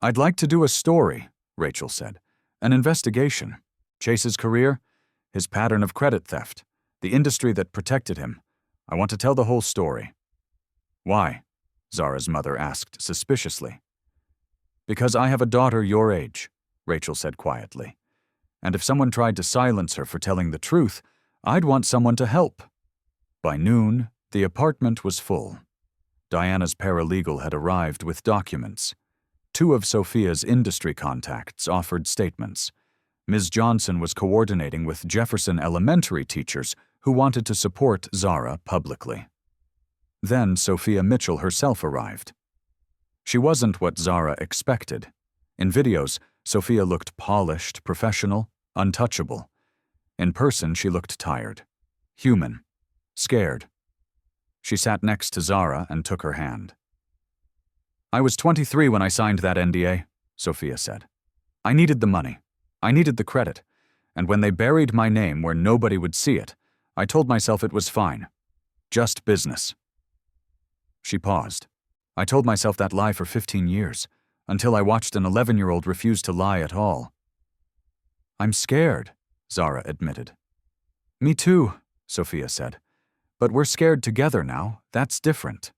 I'd like to do a story, Rachel said. An investigation. Chase's career, his pattern of credit theft, the industry that protected him. I want to tell the whole story. Why? Zara's mother asked suspiciously. Because I have a daughter your age, Rachel said quietly. And if someone tried to silence her for telling the truth, I'd want someone to help. By noon, the apartment was full. Diana's paralegal had arrived with documents. 2 of Sophia's industry contacts offered statements. Ms. Johnson was coordinating with Jefferson Elementary teachers who wanted to support Zara publicly. Then Sophia Mitchell herself arrived. She wasn't what Zara expected. In videos, Sophia looked polished, professional, untouchable. In person, she looked tired, human, scared. She sat next to Zara and took her hand. I was 23 when I signed that NDA, Sophia said. I needed the money. I needed the credit. And when they buried my name where nobody would see it, I told myself it was fine. Just business. She paused. I told myself that lie for 15 years, until I watched an 11-year-old refuse to lie at all. I'm scared, Zara admitted. Me too, Sophia said. But we're scared together now. That's different.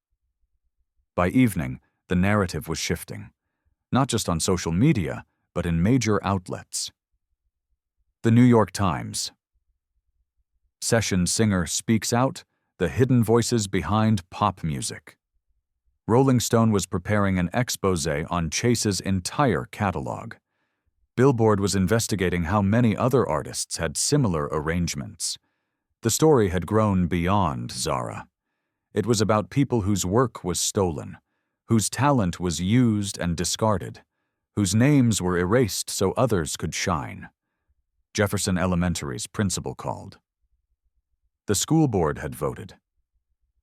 By evening, the narrative was shifting, not just on social media, but in major outlets. The New York Times. Session singer speaks out, the hidden voices behind pop music. Rolling Stone was preparing an exposé on Chase's entire catalog. Billboard was investigating how many other artists had similar arrangements. The story had grown beyond Zara. It was about people whose work was stolen, whose talent was used and discarded, whose names were erased so others could shine. Jefferson Elementary's principal called. The school board had voted.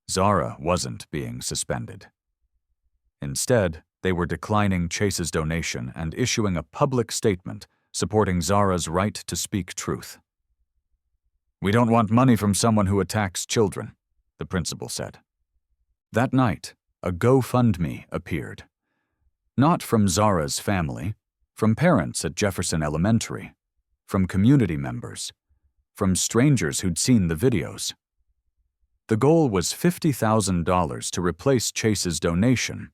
Zara wasn't being suspended. Instead, they were declining Chase's donation and issuing a public statement supporting Zara's right to speak truth. We don't want money from someone who attacks children, the principal said. That night, a GoFundMe appeared. Not from Zara's family, from parents at Jefferson Elementary, from community members, from strangers who'd seen the videos. The goal was $50,000 to replace Chase's donation.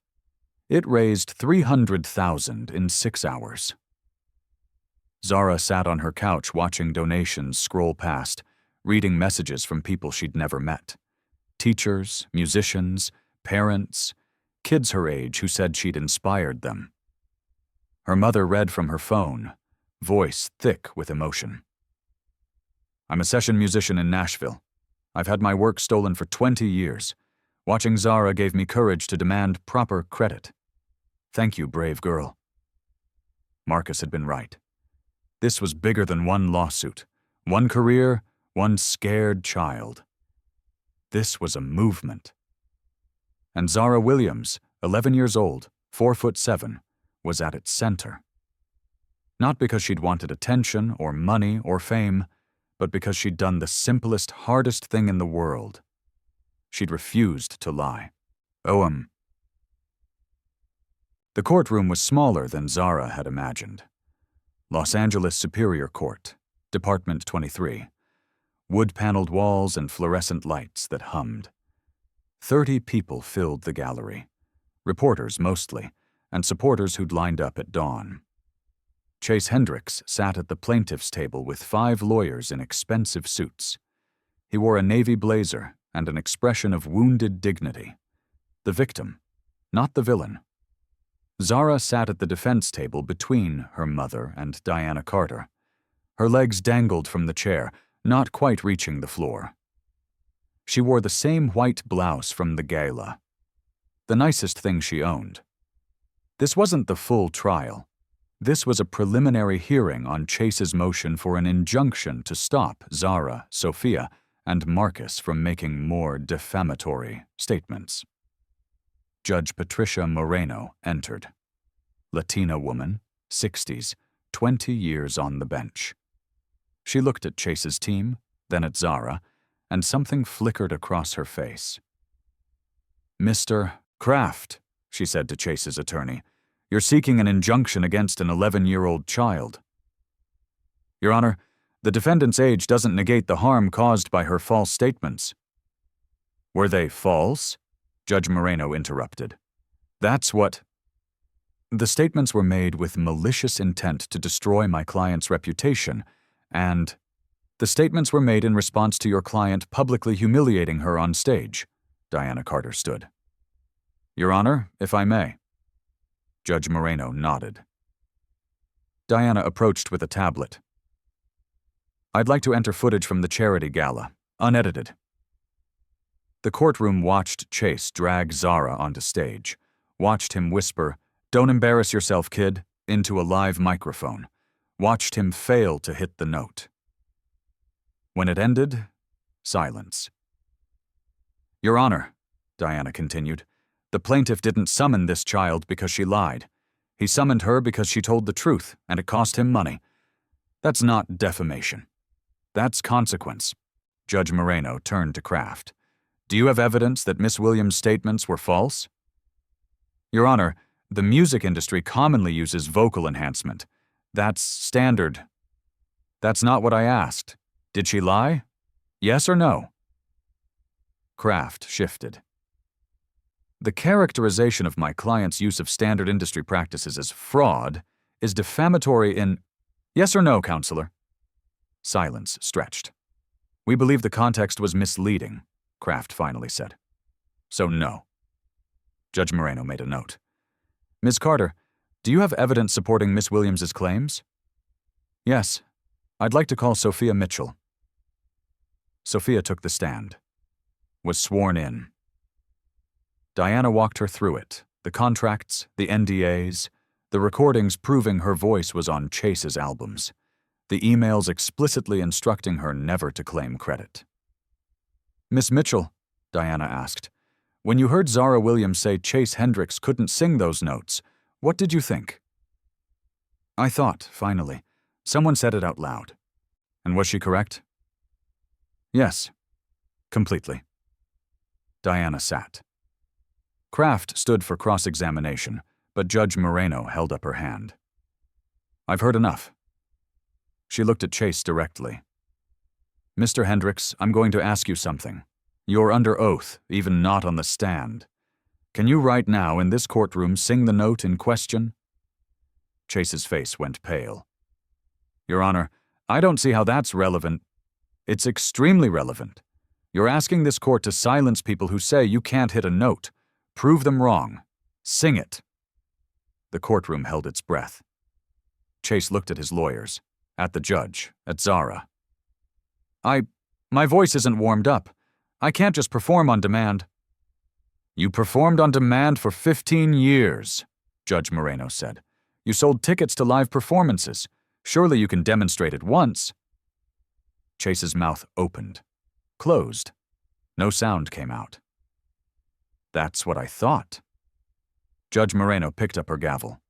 It raised $300,000 in 6 hours. Zara sat on her couch watching donations scroll past, reading messages from people she'd never met. Teachers, musicians, parents, kids her age who said she'd inspired them. Her mother read from her phone, voice thick with emotion. I'm a session musician in Nashville. I've had my work stolen for 20 years. Watching Zara gave me courage to demand proper credit. Thank you, brave girl. Marcus had been right. This was bigger than one lawsuit, one career, one scared child. This was a movement. And Zara Williams, 11 years old, 4'7", was at its center. Not because she'd wanted attention or money or fame, but because she'd done the simplest, hardest thing in the world. She'd refused to lie. The courtroom was smaller than Zara had imagined. Los Angeles Superior Court, Department 23. Wood-paneled walls and fluorescent lights that hummed. 30 people filled the gallery. Reporters mostly, and supporters who'd lined up at dawn. Chase Hendricks sat at the plaintiff's table with 5 lawyers in expensive suits. He wore a navy blazer and an expression of wounded dignity. The victim, not the villain. Zara sat at the defense table between her mother and Diana Carter. Her legs dangled from the chair, not quite reaching the floor. She wore the same white blouse from the gala, the nicest thing she owned. This wasn't the full trial. This was a preliminary hearing on Chase's motion for an injunction to stop Zara, Sophia, and Marcus from making more defamatory statements. Judge Patricia Moreno entered. Latina woman, 60s, 20 years on the bench. She looked at Chase's team, then at Zara, and something flickered across her face. "Mr. Kraft," she said to Chase's attorney, "you're seeking an injunction against an 11-year-old child." "Your Honor, the defendant's age doesn't negate the harm caused by her false statements." "Were they false?" Judge Moreno interrupted. "That's what—" "The statements were made with malicious intent to destroy my client's reputation, and the statements were made in response to your client publicly humiliating her on stage." Diana Carter stood. "Your Honor, if I may." Judge Moreno nodded. Diana approached with a tablet. "I'd like to enter footage from the charity gala, unedited." The courtroom watched Chase drag Zara onto stage, watched him whisper, "Don't embarrass yourself, kid," into a live microphone, watched him fail to hit the note. When it ended, silence. "Your Honor," Diana continued, "the plaintiff didn't summon this child because she lied. He summoned her because she told the truth, and it cost him money. That's not defamation. That's consequence." Judge Moreno turned to Kraft. "Do you have evidence that Miss Williams' statements were false?" "Your Honor, the music industry commonly uses vocal enhancement. That's standard." "That's not what I asked. Did she lie? Yes or no?" Kraft shifted. "The characterization of my client's use of standard industry practices as fraud is defamatory in—" "Yes or no, Counselor?" Silence stretched. "We believe the context was misleading," Kraft finally said. "So no." Judge Moreno made a note. "Ms. Carter, do you have evidence supporting Miss Williams's claims?" "Yes. I'd like to call Sophia Mitchell." Sophia took the stand. Was sworn in. Diana walked her through it, the contracts, the NDAs, the recordings proving her voice was on Chase's albums, the emails explicitly instructing her never to claim credit. "Miss Mitchell," Diana asked, "when you heard Zara Williams say Chase Hendricks couldn't sing those notes, what did you think?" "I thought, finally, someone said it out loud." "And was she correct?" "Yes. Completely." Diana sat. Kraft stood for cross-examination, but Judge Moreno held up her hand. "I've heard enough." She looked at Chase directly. "Mr. Hendricks, I'm going to ask you something. You're under oath, even not on the stand. Can you right now in this courtroom sing the note in question?" Chase's face went pale. "Your Honor, I don't see how that's relevant." "It's extremely relevant. You're asking this court to silence people who say you can't hit a note. Prove them wrong. Sing it." The courtroom held its breath. Chase looked at his lawyers, at the judge, at Zara. My voice isn't warmed up. I can't just perform on demand." "You performed on demand for 15 years, Judge Moreno said. "You sold tickets to live performances. Surely you can demonstrate it once." Chase's mouth opened, closed. No sound came out. "That's what I thought." Judge Moreno picked up her gavel.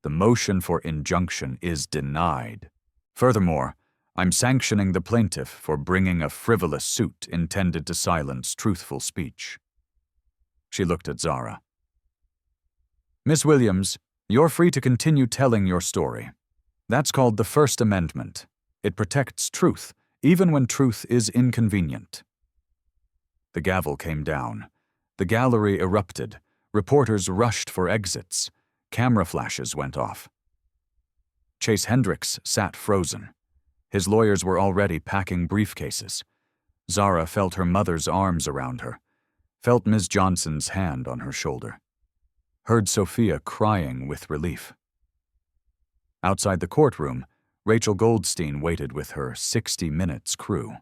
The motion for injunction is denied. Furthermore, I'm sanctioning the plaintiff for bringing a frivolous suit intended to silence truthful speech." She looked at Zara. "Miss Williams, you're free to continue telling your story. That's called the First Amendment. It protects truth, even when truth is inconvenient." The gavel came down. The gallery erupted. Reporters rushed for exits. Camera flashes went off. Chase Hendricks sat frozen. His lawyers were already packing briefcases. Zara felt her mother's arms around her, felt Ms. Johnson's hand on her shoulder, heard Sophia crying with relief. Outside the courtroom, Rachel Goldstein waited with her 60 Minutes crew.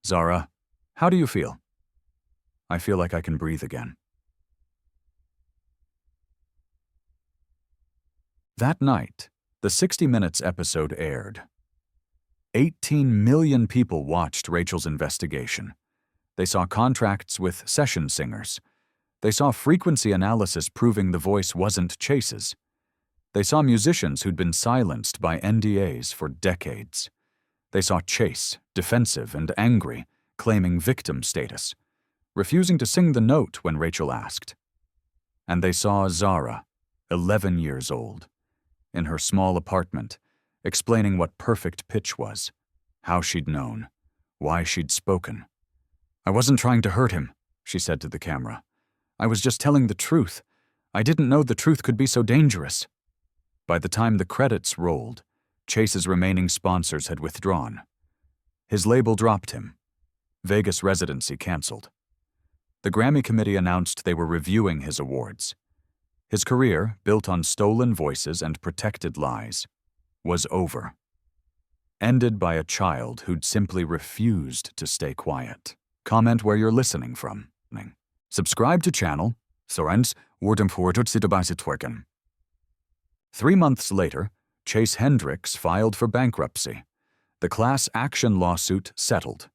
"Zara, how do you feel?" "I feel like I can breathe again." That night, the 60 Minutes episode aired. 18 million people watched Rachel's investigation. They saw contracts with session singers. They saw frequency analysis proving the voice wasn't Chase's. They saw musicians who'd been silenced by NDAs for decades. They saw Chase, defensive and angry, claiming victim status, refusing to sing the note when Rachel asked. And they saw Zara, 11 years old, in her small apartment, explaining what perfect pitch was, how she'd known, why she'd spoken. "I wasn't trying to hurt him," she said to the camera. "I was just telling the truth. I didn't know the truth could be so dangerous." By the time the credits rolled, Chase's remaining sponsors had withdrawn. His label dropped him. Vegas residency canceled. The Grammy committee announced they were reviewing his awards. His career, built on stolen voices and protected lies, was over. Ended by a child who'd simply refused to stay quiet. Comment where you're listening from. Subscribe to channel. Sorens, worden voortdurend dabei twerken. 3 months later, Chase Hendricks filed for bankruptcy. The class action lawsuit settled.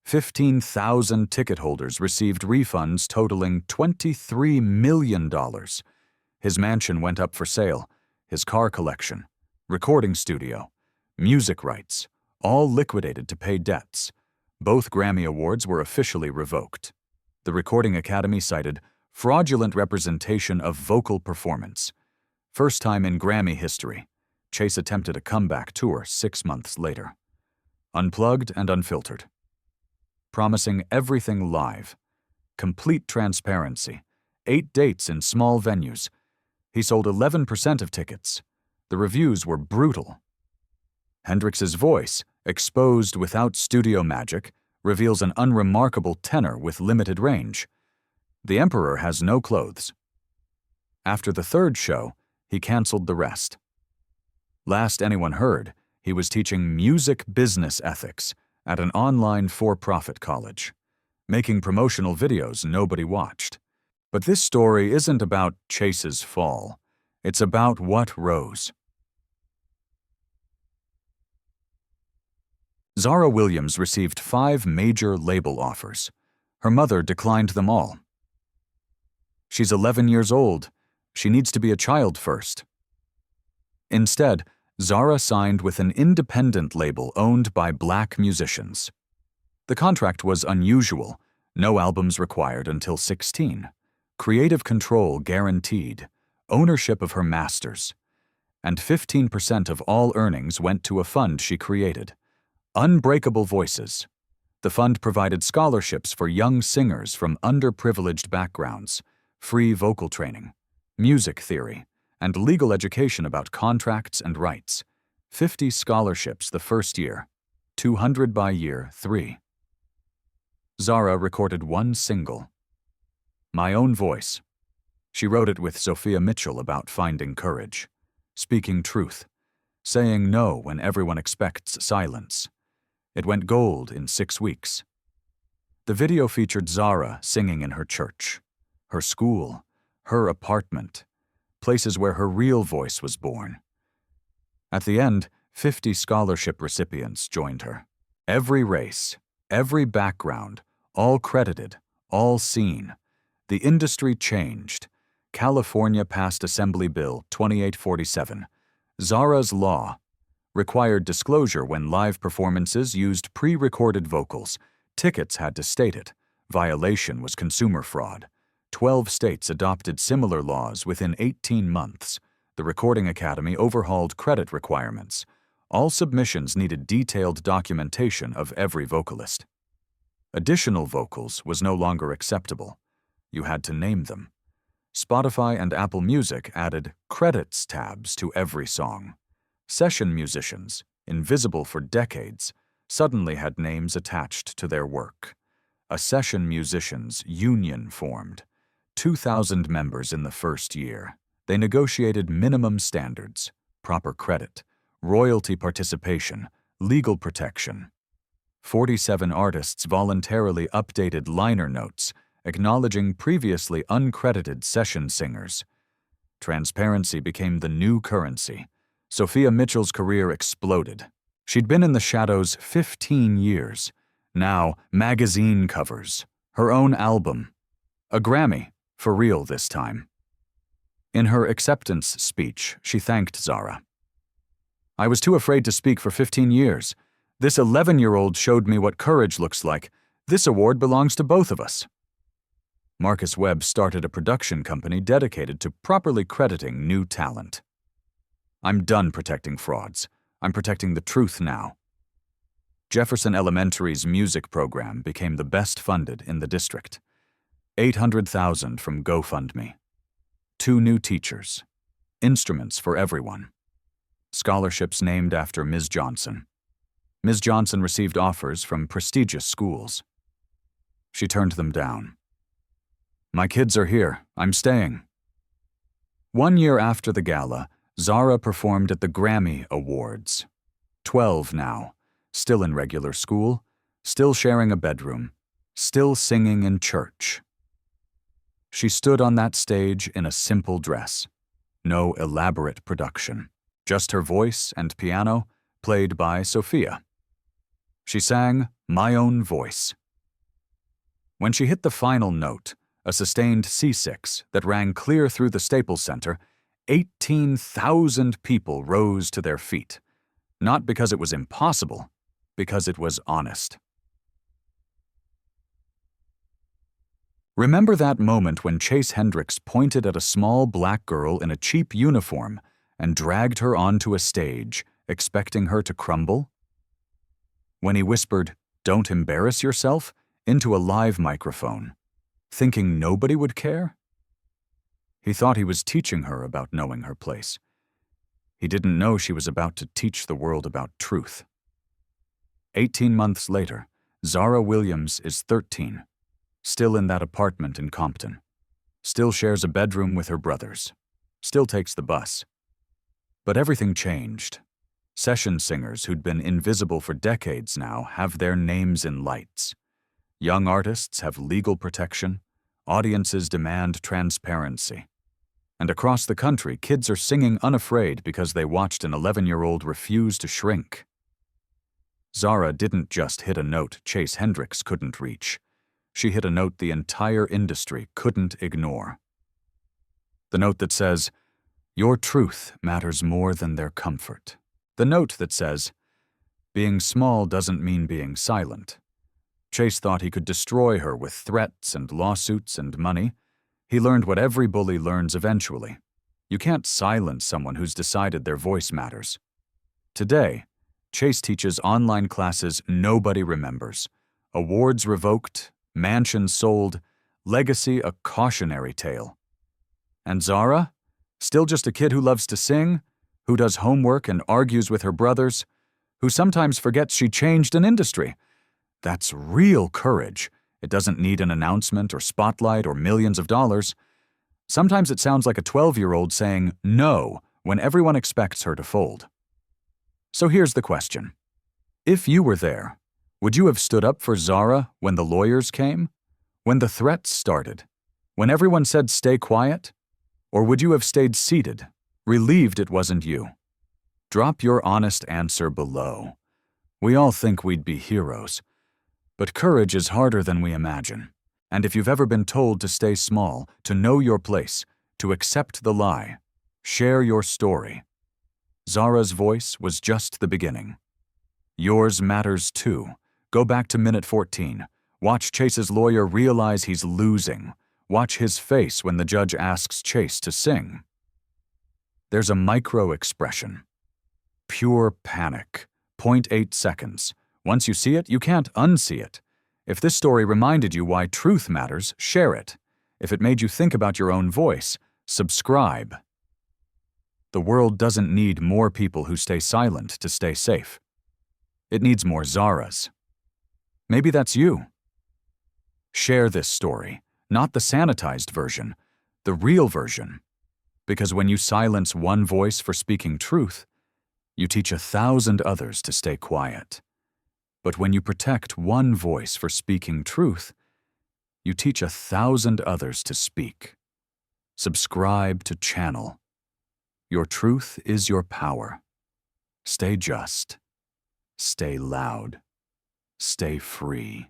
15,000 ticket holders received refunds totaling $23 million. His mansion went up for sale, his car collection, recording studio, music rights, all liquidated to pay debts. Both Grammy Awards were officially revoked. The Recording Academy cited fraudulent representation of vocal performance. First time in Grammy history, Chase attempted a comeback tour 6 months later. Unplugged and unfiltered. Promising everything live. Complete transparency. 8 dates in small venues. He sold 11% of tickets. The reviews were brutal. Hendrix's voice, exposed without studio magic, reveals an unremarkable tenor with limited range. The Emperor has no clothes. After the 3rd show, he canceled the rest. Last anyone heard, he was teaching music business ethics at an online for-profit college, making promotional videos nobody watched. But this story isn't about Chase's fall. It's about what rose. Zara Williams received 5 major label offers. Her mother declined them all. She's 11 years old. She needs to be a child first. Instead, Zara signed with an independent label owned by black musicians. The contract was unusual. No albums required until 16. Creative control guaranteed. Ownership of her masters. And 15% of all earnings went to a fund she created. Unbreakable Voices. The fund provided scholarships for young singers from underprivileged backgrounds, free vocal training, music theory, and legal education about contracts and rights. 50 scholarships the first year, 200 by year 3. Zara recorded 1 single, My Own Voice. She wrote it with Sophia Mitchell about finding courage, speaking truth, saying no when everyone expects silence. It went gold in 6 weeks. The video featured Zara singing in her church, her school, her apartment, places where her real voice was born. At the end, 50 scholarship recipients joined her. Every race, every background, all credited, all seen. The industry changed. California passed Assembly Bill 2847. Zara's Law required disclosure when live performances used pre-recorded vocals. Tickets had to state it. Violation was consumer fraud. 12 states adopted similar laws within 18 months. The Recording Academy overhauled credit requirements. All submissions needed detailed documentation of every vocalist. Additional vocals was no longer acceptable. You had to name them. Spotify and Apple Music added credits tabs to every song. Session musicians, invisible for decades, suddenly had names attached to their work. A session musicians' union formed. 2,000 members in the first year. They negotiated minimum standards, proper credit, royalty participation, legal protection. 47 artists voluntarily updated liner notes, acknowledging previously uncredited session singers. Transparency became the new currency. Sophia Mitchell's career exploded. She'd been in the shadows 15 years. Now, magazine covers, her own album, a Grammy, for real this time. In her acceptance speech, she thanked Zara. "I was too afraid to speak for 15 years. This 11-year-old showed me what courage looks like. This award belongs to both of us." Marcus Webb started a production company dedicated to properly crediting new talent. "I'm done protecting frauds. I'm protecting the truth now." Jefferson Elementary's music program became the best funded in the district. $800,000 from GoFundMe. 2 new teachers. Instruments for everyone. Scholarships named after Ms. Johnson. Ms. Johnson received offers from prestigious schools. She turned them down. "My kids are here. I'm staying." 1 year after the gala, Zara performed at the Grammy Awards. 12 now, still in regular school, still sharing a bedroom, still singing in church. She stood on that stage in a simple dress. No elaborate production. Just her voice and piano, played by Sophia. She sang My Own Voice. When she hit the final note, a sustained C6 that rang clear through the Staples Center, 18,000 people rose to their feet. Not because it was impossible, because it was honest. Remember that moment when Chase Hendricks pointed at a small black girl in a cheap uniform and dragged her onto a stage, expecting her to crumble? When he whispered, "Don't embarrass yourself," into a live microphone, thinking nobody would care? He thought he was teaching her about knowing her place. He didn't know she was about to teach the world about truth. 18 months later, Zara Williams is 13. Still in that apartment in Compton. Still shares a bedroom with her brothers. Still takes the bus. But everything changed. Session singers who'd been invisible for decades now have their names in lights. Young artists have legal protection. Audiences demand transparency. And across the country, kids are singing unafraid because they watched an 11-year-old refuse to shrink. Zara didn't just hit a note Chase Hendricks couldn't reach. She hit a note the entire industry couldn't ignore. The note that says, "Your truth matters more than their comfort." The note that says, "Being small doesn't mean being silent." Chase thought he could destroy her with threats and lawsuits and money. He learned what every bully learns eventually. You can't silence someone who's decided their voice matters. Today, Chase teaches online classes nobody remembers. Awards revoked, mansions sold, legacy a cautionary tale. And Zara? Still just a kid who loves to sing, who does homework and argues with her brothers, who sometimes forgets she changed an industry. That's real courage. It doesn't need an announcement or spotlight or millions of dollars. Sometimes it sounds like a 12-year-old saying no when everyone expects her to fold. So here's the question. If you were there, would you have stood up for Zara when the lawyers came? When the threats started? When everyone said stay quiet? Or would you have stayed seated, relieved it wasn't you? Drop your honest answer below. We all think we'd be heroes. But courage is harder than we imagine. And if you've ever been told to stay small, to know your place, to accept the lie. Share your story. Zara's voice was just the beginning. Yours matters too. Go back to minute 14. Watch Chase's lawyer realize he's losing. Watch his face when the judge asks Chase to sing. There's a micro-expression. Pure panic. 0.8 seconds. Once you see it, you can't unsee it. If this story reminded you why truth matters, share it. If it made you think about your own voice, subscribe. The world doesn't need more people who stay silent to stay safe. It needs more Zaras. Maybe that's you. Share this story, not the sanitized version, the real version. Because when you silence one voice for speaking truth, you teach 1,000 others to stay quiet. But when you protect one voice for speaking truth, you teach 1,000 others to speak. Subscribe to Channel. Your truth is your power. Stay just. Stay loud. Stay free.